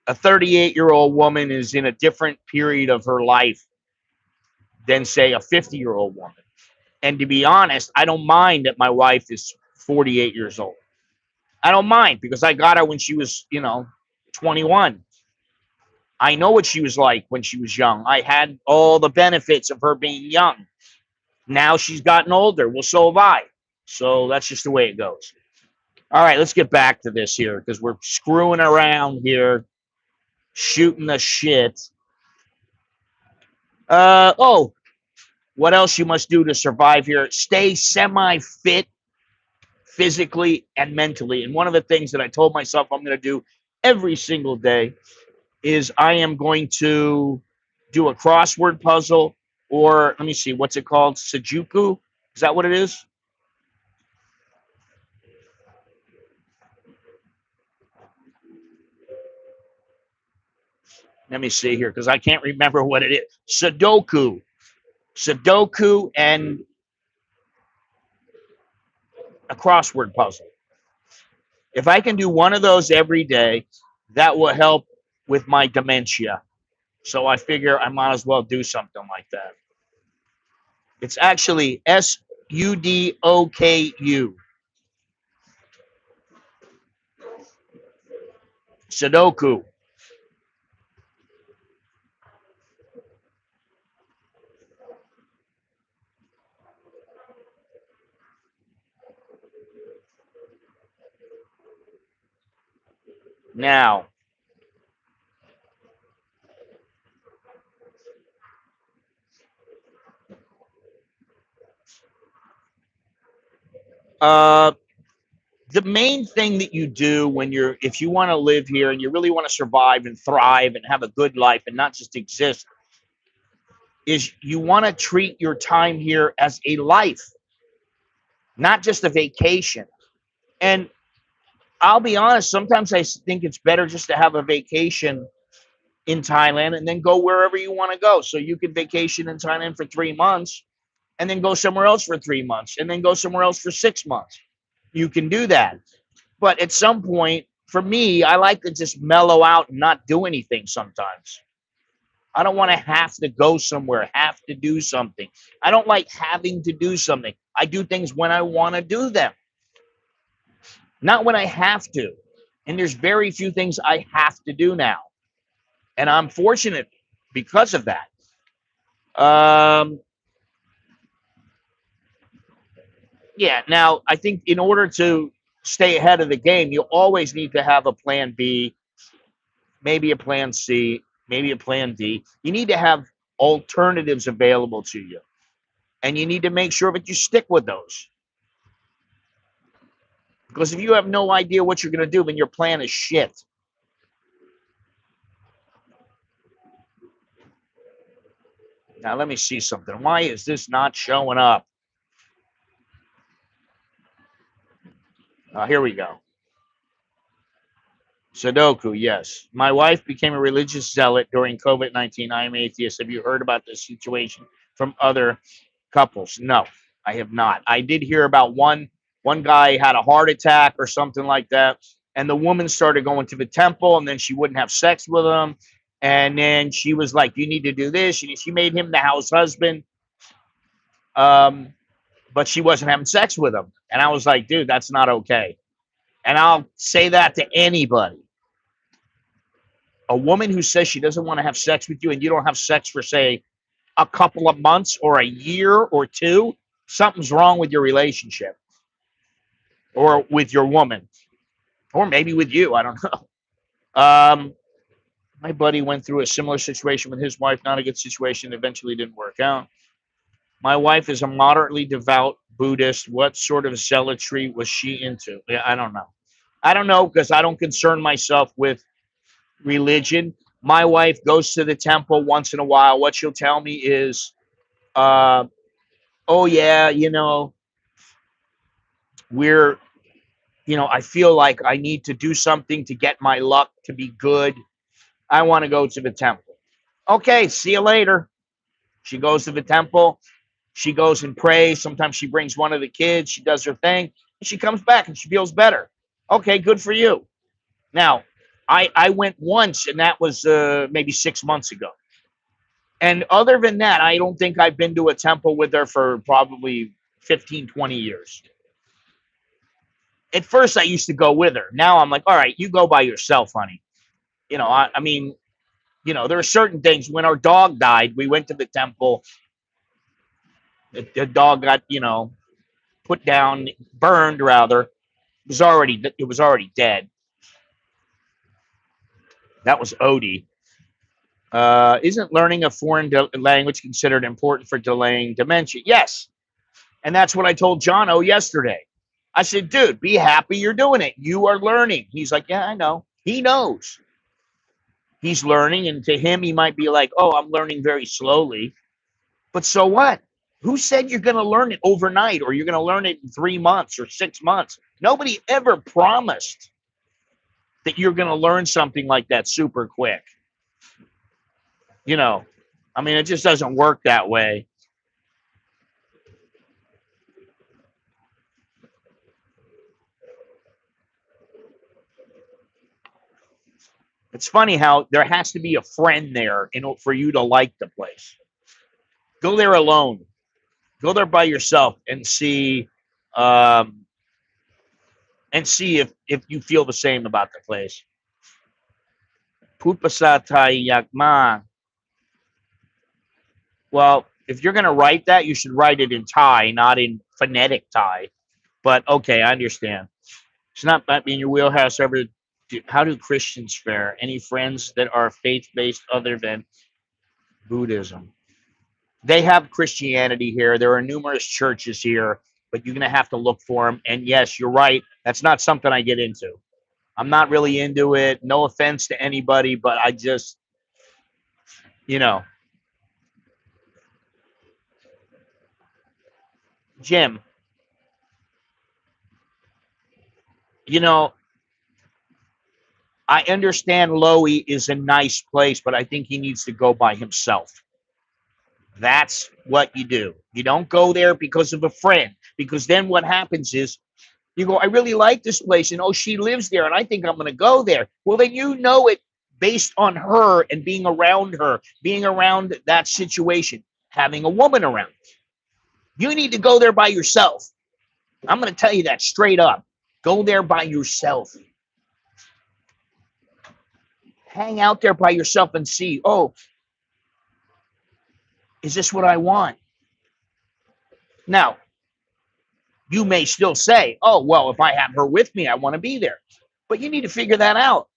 A 38-year-old woman is in a different period of her life than, say, a 50-year-old woman. And to be honest, I don't mind that my wife is 48 years old. I don't mind because I got her when she was, 21. I know what she was like when she was young. I had all the benefits of her being young. Now she's gotten older. Well, so have I. So that's just the way it goes. All right, let's get back to this here because we're screwing around here, shooting the shit. Oh, what else you must do to survive here? Stay semi-fit physically and mentally. And one of the things that I told myself I'm going to do every single day is I am going to do a crossword puzzle, or let me see, what's it called? Sudoku? Is that what it is? Let me see here because I can't remember what it is. Sudoku and a crossword puzzle. If I can do one of those every day, that will help with my dementia. So I figure I might as well do something like that. It's actually Sudoku. Sudoku. Now, uh, the main thing that you do if you want to live here and you really want to survive and thrive and have a good life and not just exist, is you want to treat your time here as a life, not just a vacation. And I'll be honest, sometimes I think it's better just to have a vacation in Thailand and then go wherever you want to go. So you can vacation in Thailand for 3 months and then go somewhere else for 3 months and then go somewhere else for 6 months. You can do that. But at some point, for me, I like to just mellow out and not do anything sometimes. I don't want to have to go somewhere, have to do something. I don't like having to do something. I do things when I want to do them, not when I have to. And there's very few things I have to do now. And I'm fortunate because of that. Um, yeah, now I think in order to stay ahead of the game, you always need to have a plan B, maybe a plan C, maybe a plan D. You need to have alternatives available to you. And you need to make sure that you stick with those. Because if you have no idea what you're going to do, then your plan is shit. Now, let me see something. Why is this not showing up? Here we go. Sudoku, yes. My wife became a religious zealot during COVID-19. I am atheist. Have you heard about this situation from other couples? No, I have not. I did hear about one guy had a heart attack or something like that, and the woman started going to the temple, and then she wouldn't have sex with him, and then she was like, "You need to do this." And she made him the house husband. But she wasn't having sex with him. And I was like, dude, that's not okay. And I'll say that to anybody. A woman who says she doesn't want to have sex with you and you don't have sex for, say, a couple of months or a year or two, something's wrong with your relationship or with your woman or maybe with you. I don't know. My buddy went through a similar situation with his wife, not a good situation. Eventually didn't work out. My wife is a moderately devout Buddhist. What sort of zealotry was she into? I don't know. I don't know because I don't concern myself with religion. My wife goes to the temple once in a while. What she'll tell me is, oh, yeah, we're, I feel like I need to do something to get my luck to be good. I want to go to the temple. Okay, see you later. She goes to the temple. She goes and prays. Sometimes she brings one of the kids. She does her thing. And she comes back and she feels better. Okay, good for you. Now, I went once, and that was maybe 6 months ago. And other than that, I don't think I've been to a temple with her for probably 15, 20 years. At first, I used to go with her. Now I'm like, all right, you go by yourself, honey. I mean, there are certain things. When our dog died, we went to the temple. The dog got, put down, burned rather. It was already dead. That was Odie. Isn't learning a foreign language considered important for delaying dementia? Yes. And that's what I told John O yesterday. I said, dude, be happy you're doing it. You are learning. He's like, yeah, I know. He knows. He's learning. And to him, he might be like, oh, I'm learning very slowly. But so what? Who said you're going to learn it overnight or you're going to learn it in 3 months or 6 months? Nobody ever promised that you're going to learn something like that super quick. I mean, it just doesn't work that way. It's funny how there has to be a friend there for you to like the place. Go there alone. Go there by yourself and see if you feel the same about the place. Pupasa Yakma. Well, if you're going to write that, you should write it in Thai, not in phonetic Thai. But okay, I understand. It's not in your wheelhouse ever. How do Christians fare? Any friends that are faith-based other than Buddhism? They have Christianity here. There are numerous churches here, but you're going to have to look for them. And yes, you're right. That's not something I get into. I'm not really into it. No offense to anybody, but I just, Jim, I understand Lowy is a nice place, but I think he needs to go by himself. That's what you do. You don't go there because of a friend, because then what happens is you go, I really like this place, and oh, she lives there, and I think I'm going to go there. Well, then it based on her and being around that situation, having a woman around. You need to go there by yourself. I'm going to tell you that straight up. Go there by yourself. Hang out there by yourself and see, oh, is this what I want? Now, you may still say, oh, well, if I have her with me, I want to be there. But you need to figure that out.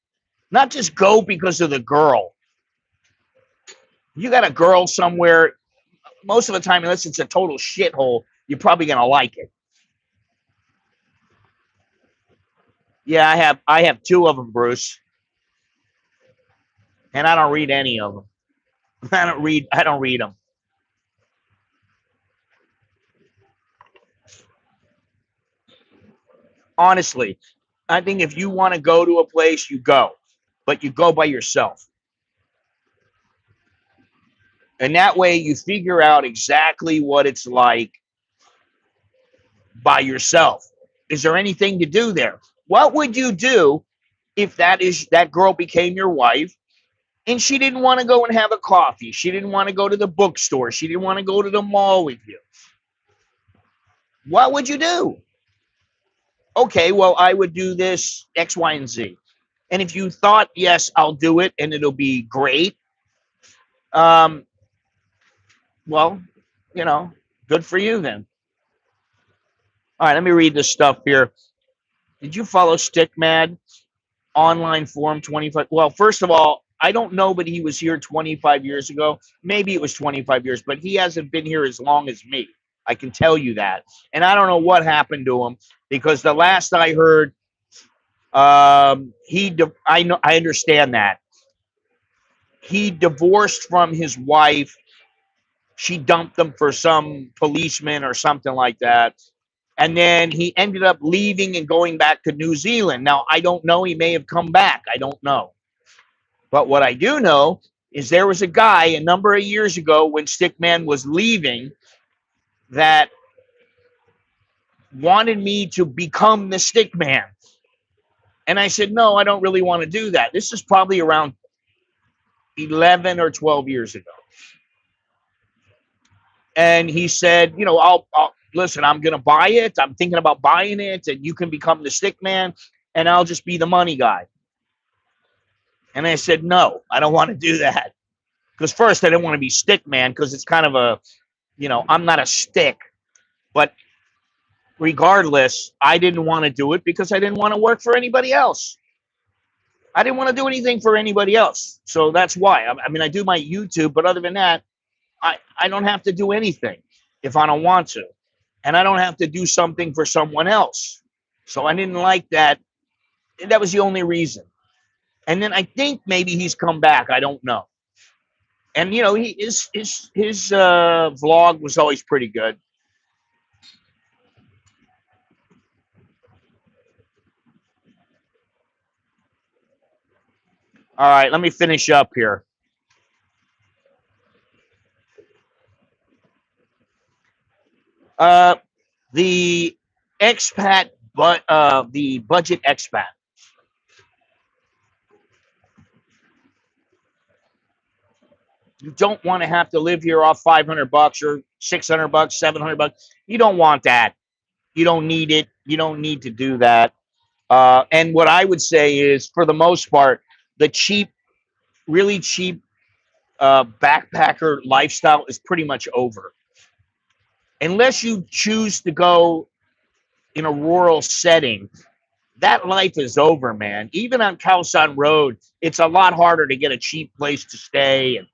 Not just go because of the girl. You got a girl somewhere, most of the time, unless it's a total shithole, you're probably going to like it. Yeah, I have 2 of them, Bruce. And I don't read any of them. I don't read them. Honestly, I think if you want to go to a place, you go. But you go by yourself. And that way you figure out exactly what it's like by yourself. Is there anything to do there? What would you do if that girl became your wife and she didn't want to go and have a coffee? She didn't want to go to the bookstore. She didn't want to go to the mall with you. What would you do? Okay, well, I would do this X, Y, and Z. And if you thought, yes, I'll do it and it'll be great, um, well, you know, good for you then. All right, let me read this stuff here. Did you follow Stickmad online forum 25? Well, first of all, I don't know, but he was here 25 years ago. Maybe it was 25 years, but he hasn't been here as long as me. I can tell you that. And I don't know what happened to him because the last I heard, I understand that he divorced from his wife. She dumped him for some policeman or something like that. And then he ended up leaving and going back to New Zealand. Now, I don't know. He may have come back. I don't know. But what I do know is there was a guy a number of years ago when Stickman was leaving that wanted me to become the Stickman. And I said, no, I don't really want to do that. This is probably around 11 or 12 years ago. And he said, you know, I'll listen, I'm going to buy it. I'm thinking about buying it and you can become the Stickman and I'll just be the money guy. And I said, no, I don't want to do that. Because first, I didn't want to be Stickman because it's kind of a, you know, I'm not a stick. But regardless, I didn't want to do it because I didn't want to work for anybody else. I didn't want to do anything for anybody else. So that's why. I mean, I do my YouTube, but other than that, I don't have to do anything if I don't want to. And I don't have to do something for someone else. So I didn't like that. And that was the only reason. And then I think maybe he's come back. I don't know. And you know, his vlog was always pretty good. All right, let me finish up here. The expat, but the budget expat. You don't want to have to live here off $500 or $600, $700. You don't want that. You don't need it. You don't need to do that. And what I would say is, for the most part, the cheap, really cheap backpacker lifestyle is pretty much over. Unless you choose to go in a rural setting, that life is over, man. Even on Khao San Road, it's a lot harder to get a cheap place to stay, and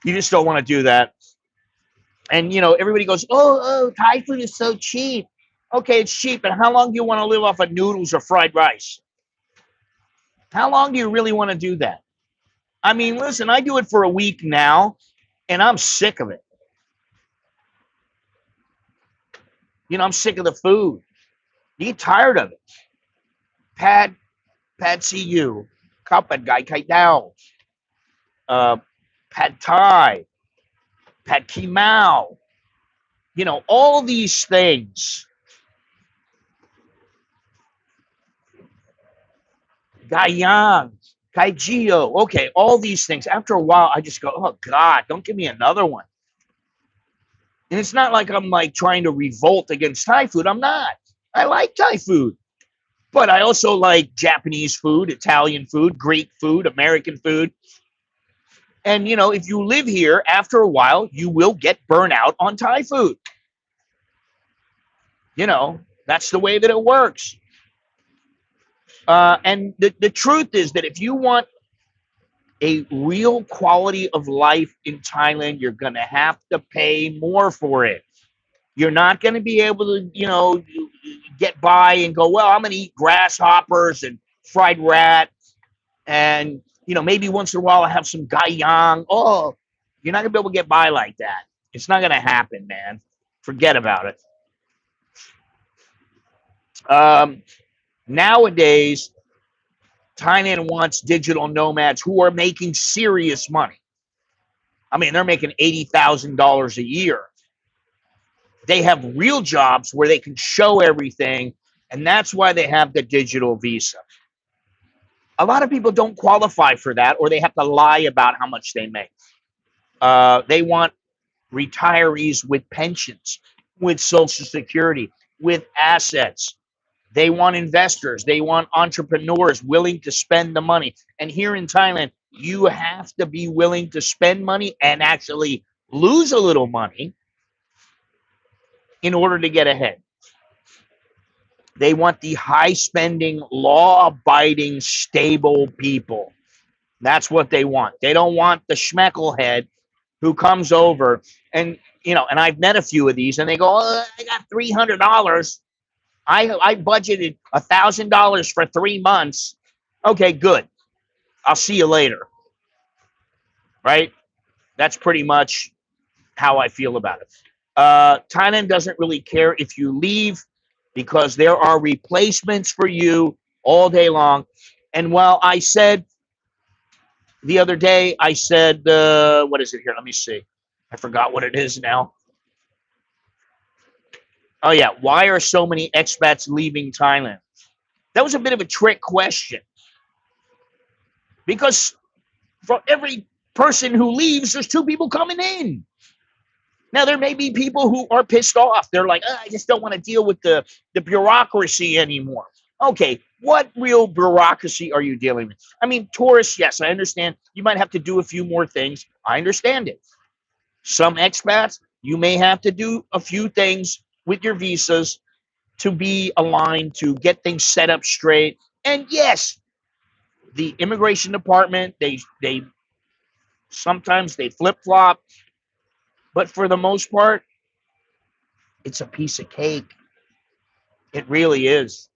you just don't want to do that. And you know, everybody goes, "Oh, Thai food is so cheap." Okay, it's cheap, but how long do you want to live off of noodles or fried rice? How long do you really want to do that? I mean, listen, I do it for a week now, and I'm sick of it. You know, I'm sick of the food. You get tired of it. Pad, Pad CU, Kapad Gai Kai Dao, Pad Thai, Pad Kimao. You know, all these things. Guyang, Kaijio. Okay, all these things. After a while, I just go, oh God, don't give me another one. And it's not like I'm like trying to revolt against Thai food. I'm not. I like Thai food. But I also like Japanese food, Italian food, Greek food, American food. And, you know, if you live here, after a while, you will get burnout on Thai food. You know, that's the way that it works. And the truth is that if you want a real quality of life in Thailand, you're going to have to pay more for it. You're not going to be able to, you know, get by and go, well, I'm going to eat grasshoppers and fried rat. And, you know, maybe once in a while I have some gayang. Oh, you're not going to be able to get by like that. It's not going to happen, man. Forget about it. Nowadays, Thailand wants digital nomads who are making serious money. I mean, they're making $80,000 a year. They have real jobs where they can show everything, and that's why they have the digital visa. A lot of people don't qualify for that, or they have to lie about how much they make. They want retirees with pensions. with Social Security, with assets. They want investors. They want entrepreneurs willing to spend the money. And here in Thailand, you have to be willing to spend money and actually lose a little money in order to get ahead. They want the high spending, law abiding, stable people. That's what they want. They don't want the schmecklehead who comes over and, and I've met a few of these and they go, oh, I got $300. I budgeted $1,000 for 3 months. Okay, good. I'll see you later. Right? That's pretty much how I feel about it. Thailand doesn't really care if you leave because there are replacements for you all day long. And while I said the other day, I said, what is it here? Let me see. I forgot what it is now. Oh, yeah. Why are so many expats leaving Thailand? That was a bit of a trick question because for every person who leaves, there's 2 people coming in. Now, there may be people who are pissed off. They're like, I just don't want to deal with the bureaucracy anymore. Okay, what real bureaucracy are you dealing with? I mean, tourists, yes, I understand. You might have to do a few more things. I understand it. Some expats, you may have to do a few things with your visas to be aligned, to get things set up straight. And yes, the immigration department, they sometimes they flip-flop, but for the most part, it's a piece of cake. It really is.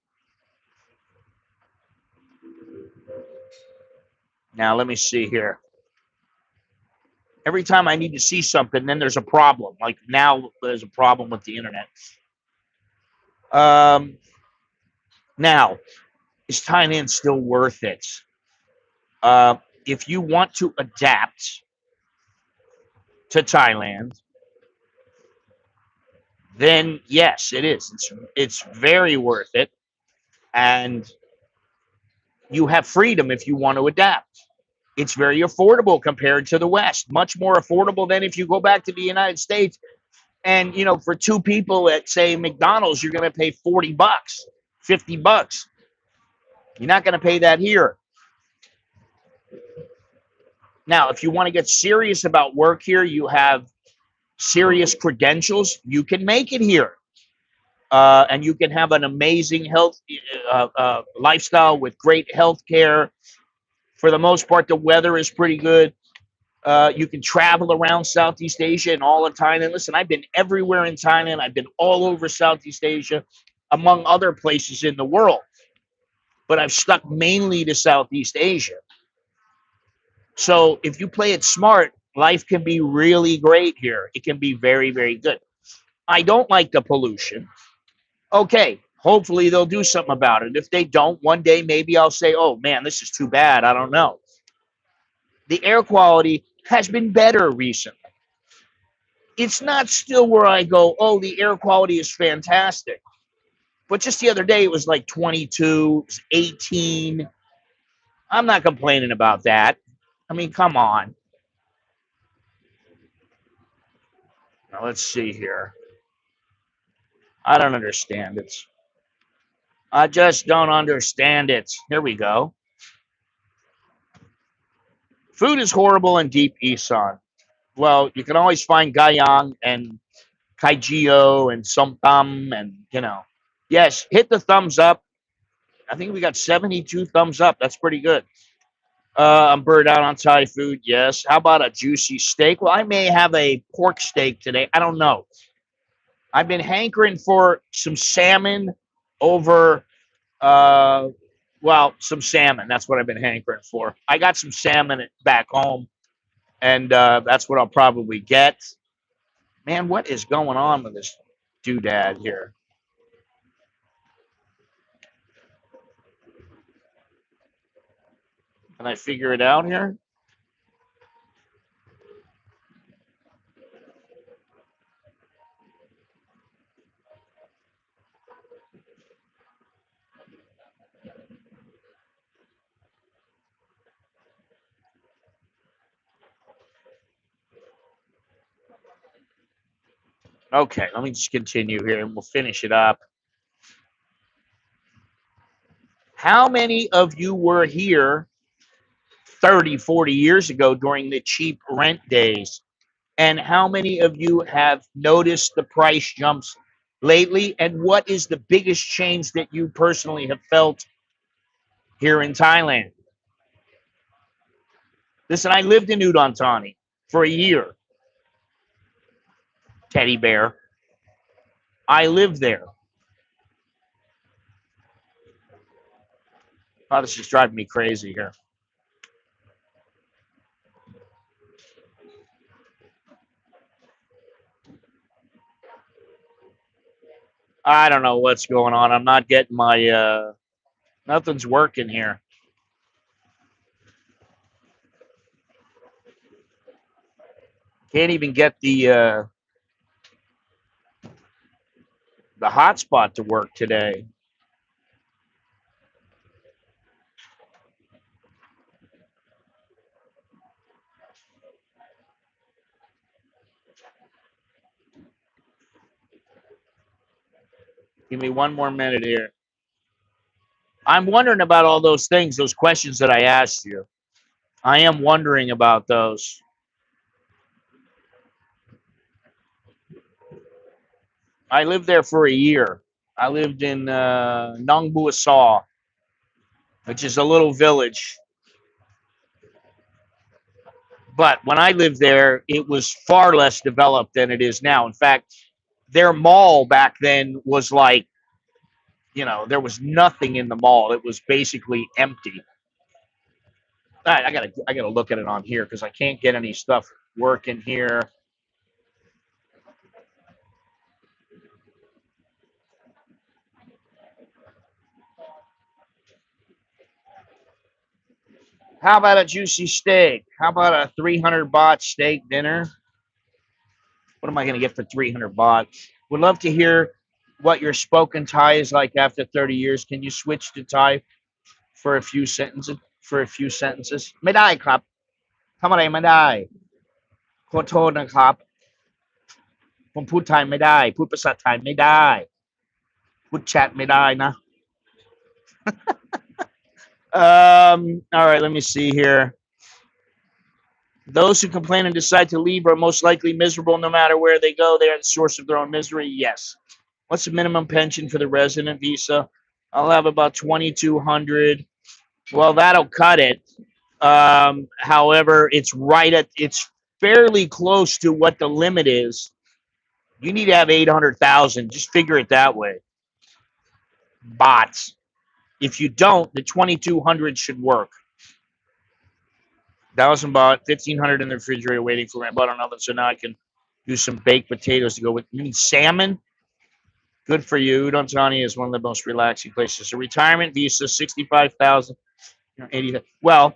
Now, let me see here. Every time I need to see something, then there's a problem. Like now, there's a problem with the internet. Now, is Thailand still worth it? If you want to adapt to Thailand, then yes, it is. It's very worth it, and you have freedom if you want to adapt. It's very affordable compared to the West, much more affordable than if you go back to the United States. And for 2 people at say McDonald's, you're going to pay $40, $50. You're not going to pay that here. Now, if you want to get serious about work here, you have serious credentials, you can make it here. And you can have an amazing health lifestyle with great health care. For the most part, the weather is pretty good. You can travel around Southeast Asia and all of Thailand. Listen, I've been everywhere in Thailand. I've been all over Southeast Asia, among other places in the world. But I've stuck mainly to Southeast Asia. So if you play it smart, life can be really great here. It can be very, very good. I don't like the pollution. Okay, hopefully they'll do something about it. If they don't, one day maybe I'll say, oh man, this is too bad. I don't know. The air quality has been better recently. It's not still where I go, oh, the air quality is fantastic. But just the other day, it was like 22, 18. I'm not complaining about that. I mean, come on. Now, let's see here. I don't understand it. I just don't understand it. Here we go. Food is horrible in deep Isan. Well, you can always find gayang and kaijio and somtam and. Yes, hit the thumbs up. I think we got 72 thumbs up. That's pretty good. I'm burned out on Thai food. Yes. How about a juicy steak? Well, I may have a pork steak today. I don't know. I've been hankering for some salmon over, some salmon. That's what I've been hankering for. I got some salmon back home, and that's what I'll probably get. Man, what is going on with this doodad here? Can I figure it out here? Okay, let me just continue here and we'll finish it up. How many of you were here 30, 40 years ago during the cheap rent days? And how many of you have noticed the price jumps lately? And what is the biggest change that you personally have felt here in Thailand? Listen, I lived in Udon Thani for a year. Teddy bear. I lived there. Oh, this is driving me crazy here. I don't know what's going on. I'm not getting my, nothing's working here. Can't even get the hotspot to work today. Give me one more minute here. I'm wondering about all those things, those questions that I asked you. I am wondering about those. I lived there for a year. I lived in Nong Bua Saw, which is a little village. But when I lived there, it was far less developed than it is now. In fact, their mall back then was like, there was nothing in the mall. It was basically empty. I gotta look at it on here because I can't get any stuff working here. How about a juicy steak? How about a 300 baht steak dinner? What am I going to get for 300 baht? Would love to hear what your spoken Thai is like after 30 years. Can you switch to Thai for a few sentences?ไม่ได้ครับทำอะไรไม่ได้ขอโทษนะครับผมพูดไทยไม่ได้พูดภาษาไทยไม่ได้พูดแชทไม่ได้นะ All right, let me see here. Those who complain and decide to leave are most likely miserable no matter where they go. They are the source of their own misery. Yes. What's the minimum pension for the resident visa? I'll have about 2,200. Well, that'll cut it. However, it's fairly close to what the limit is. You need to have 800,000. Just figure it that way. Bots. If you don't, the 2,200 should work. 1,000 baht, 1,500 in the refrigerator waiting for my butter and oven. So now I can do some baked potatoes to go with. You mean salmon? Good for you. Udon Thani is one of the most relaxing places. A retirement visa, 65,000, 80. Well,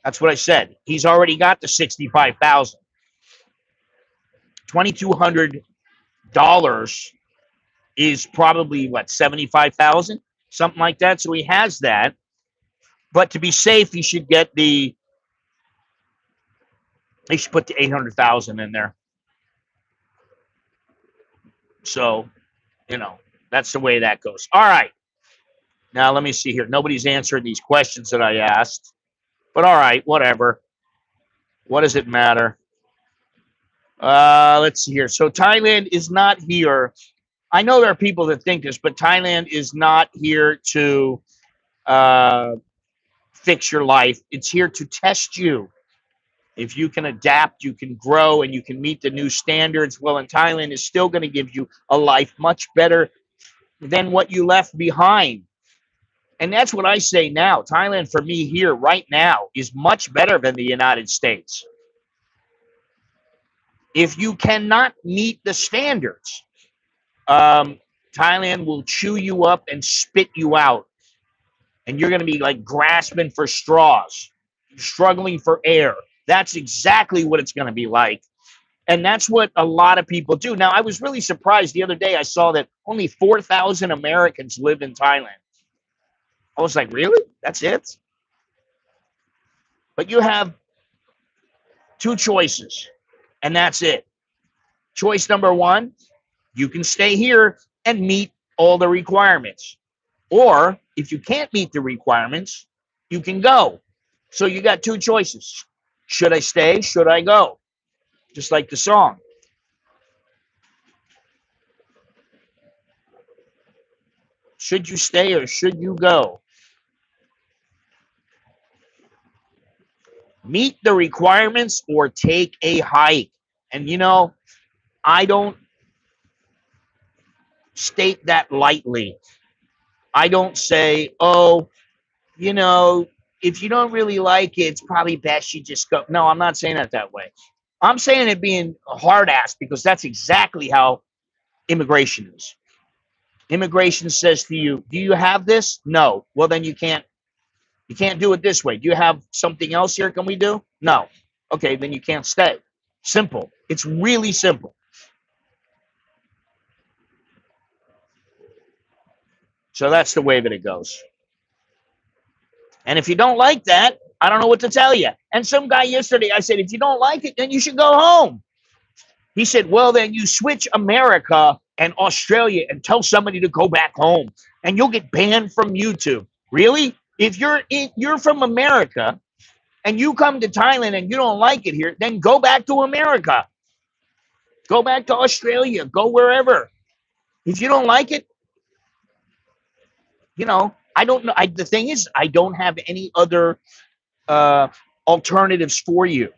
that's what I said. He's already got the 65,000. $2,200 is probably what, 75,000, something like that. So he has that. But to be safe, he should get the. He should put the 800,000 in there. So, that's the way that goes. All right. Now, let me see here. Nobody's answered these questions that I asked. But all right, whatever. What does it matter? Let's see here. So Thailand is not here. I know there are people that think this, but Thailand is not here to fix your life. It's here to test you. If you can adapt, you can grow, and you can meet the new standards. Well, in Thailand is still going to give you a life much better than what you left behind. And that's what I say now. Thailand, for me here right now, is much better than the United States. If you cannot meet the standards, Thailand will chew you up and spit you out. And you're going to be like grasping for straws, struggling for air. That's exactly what it's going to be like. And that's what a lot of people do. Now, I was really surprised the other day. I saw that only 4,000 Americans live in Thailand. I was like, really? That's it? But you have two choices, and that's it. Choice number one, You can stay here and meet all the requirements. Or if you can't meet the requirements, you can go. So you got two choices. Should I stay? Should I go? Just like the song. Should you stay or should you go? Meet the requirements or take a hike. And you know, I don't state that lightly. I don't say, oh, you know, if you don't really like it, it's probably best you just go. No, I'm not saying it that way. I'm saying it being a hard ass because that's exactly how immigration is. Immigration says to you, do you have this? No. Well, then you can't do it this way. Do you have something else here can we do? No. Okay, then you can't stay. Simple. It's really simple. So that's the way that it goes. And if you don't like that, I don't know what to tell you. And some guy yesterday, I said, if you don't like it, then you should go home. He said, well, then you switch America and Australia and tell somebody to go back home and you'll get banned from YouTube. Really? If you're from America and you come to Thailand and you don't like it here, then go back to America. Go back to Australia. Go wherever. If you don't like it, you know, I don't know. The thing is, I don't have any other alternatives for you.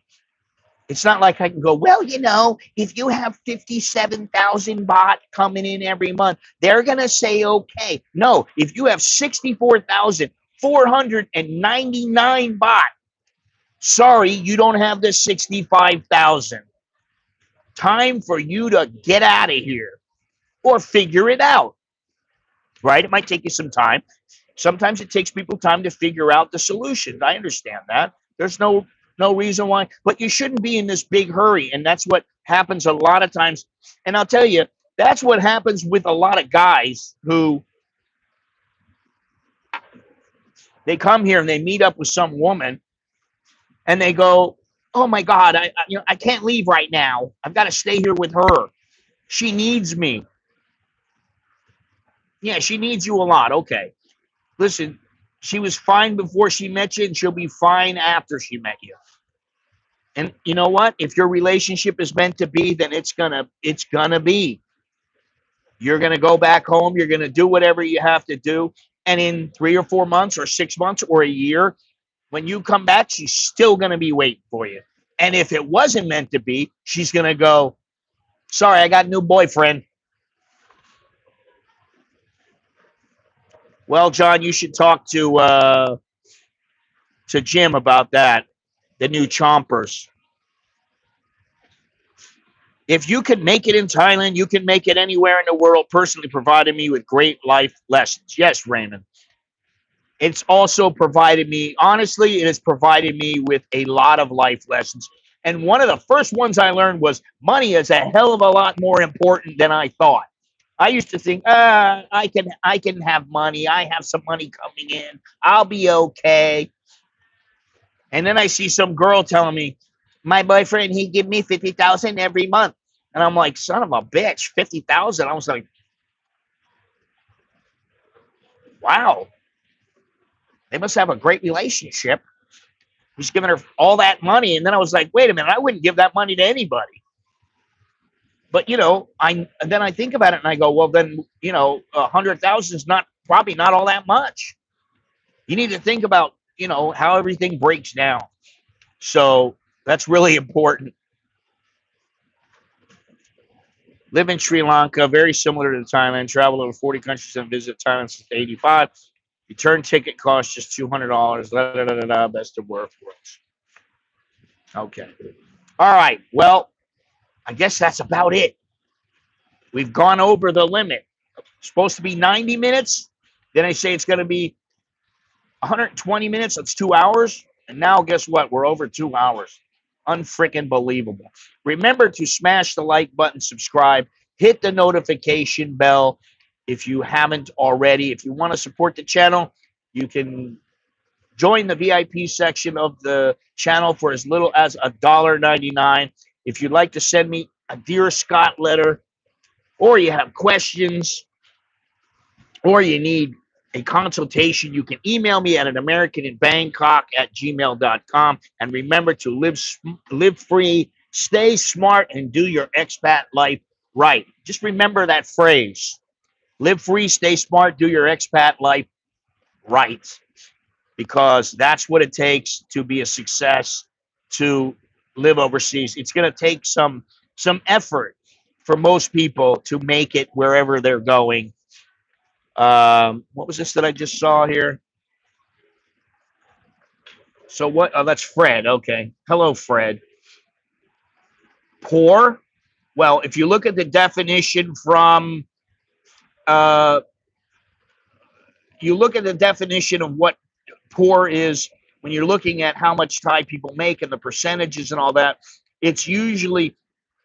It's not like I can go, well, you know, if you have 57,000 baht coming in every month, they're going to say, okay. No, if you have 64,499 baht, sorry, you don't have the 65,000. Time for you to get out of here or figure it out, right? It might take you some time. Sometimes it takes people time to figure out the solution. I understand that. There's no reason why, but you shouldn't be in this big hurry. And that's what happens a lot of times. And I'll tell you, that's what happens with a lot of guys who they come here and they meet up with some woman and they go, oh my God, I can't leave right now. I've got to stay here with her. She needs me. Yeah, she needs you a lot. Okay. Listen, she was fine before she met you and she'll be fine after she met you. And you know what? If your relationship is meant to be, then it's gonna be. You're gonna go back home. You're gonna do whatever you have to do. And in 3 or 4 months or 6 months or a year, when you come back, she's still gonna be waiting for you. And if it wasn't meant to be, she's gonna go, sorry, I got a new boyfriend. Well, John, you should talk to Jim about that. The new chompers. If you can make it in Thailand, you can make it anywhere in the world. Personally provided me with great life lessons. Yes, Raymond. It's also provided me, honestly, it has provided me with a lot of life lessons. And one of the first ones I learned was money is a hell of a lot more important than I thought. I used to think, I can have money. I have some money coming in. I'll be okay. And then I see some girl telling me, my boyfriend, he give me 50,000 every month. And I'm like, son of a bitch, 50,000. I was like, wow. They must have a great relationship. He's giving her all that money. And then I was like, wait a minute, I wouldn't give that money to anybody. But, you know, then I think about it and I go, well, then, you know, 100,000 is probably not all that much. You need to think about, you know, how everything breaks down. So that's really important. Live in Sri Lanka, very similar to Thailand. Travel over 40 countries and visit Thailand since 85. Return ticket costs just $200. Best of both worlds. Okay. All right. Well, I guess that's about it. We've gone over the limit. It's supposed to be 90 minutes. Then I say it's going to be 120 minutes. That's 2 hours. And now guess what? We're over 2 hours. Unfreaking believable. Remember to smash the like button, subscribe, hit the notification bell if you haven't already. If you want to support the channel, you can join the VIP section of the channel for as little as $1.99. If you'd like to send me a Dear Scott letter, or you have questions, or you need a consultation, you can email me at anamericaninbangkok@gmail.com. And remember to live free, stay smart, and do your expat life right. Just remember that phrase. Live free, stay smart, do your expat life right. Because that's what it takes to be a success, to live overseas. It's going to take some effort for most people to make it wherever they're going. What was this that I just saw here? So what? Oh, that's Fred. Okay. Hello, Fred. Poor. Well, if you look at the definition from, uh, you look at the definition of what poor is when you're looking at how much Thai people make and the percentages and all that. It's usually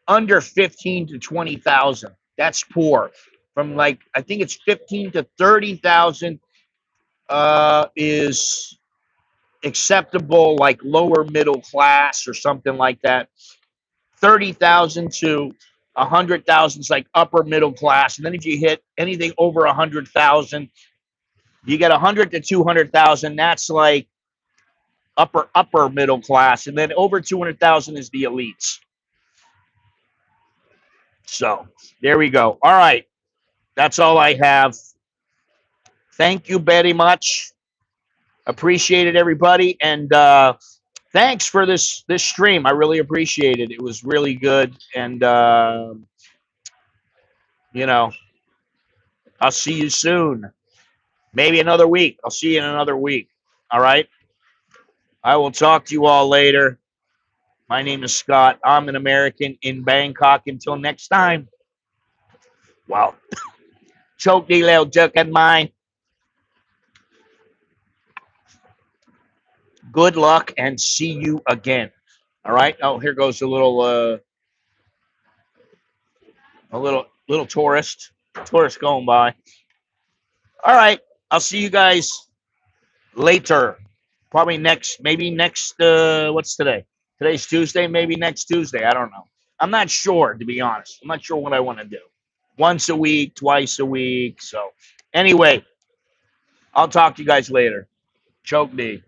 under 15 to 20,000. That's poor. From like I think it's 15 to 30,000 is acceptable, like lower middle class or something like that. 30,000 to 100,000 is like upper middle class, and then if you hit anything over 100,000, you get 100 to 200,000. That's like upper middle class, and then over 200,000 is the elites. So there we go. All right, that's all I have. Thank you very much. Appreciate it, everybody, and thanks for this stream. I really appreciate it. It was really good, and you know, I'll see you soon. Maybe another week. I'll see you in another week. All right. I will talk to you all later. My name is Scott. I'm an American in Bangkok. Until next time. Wow. โชคดีแล้วเจอกันใหม่ Good luck and see you again. All right. Oh, here goes a little tourist going by. All right. I'll see you guys later. Probably maybe next, what's today? Today's Tuesday, maybe next Tuesday. I don't know. I'm not sure, to be honest. I'm not sure what I want to do. Once a week, twice a week. So anyway, I'll talk to you guys later. Choke me.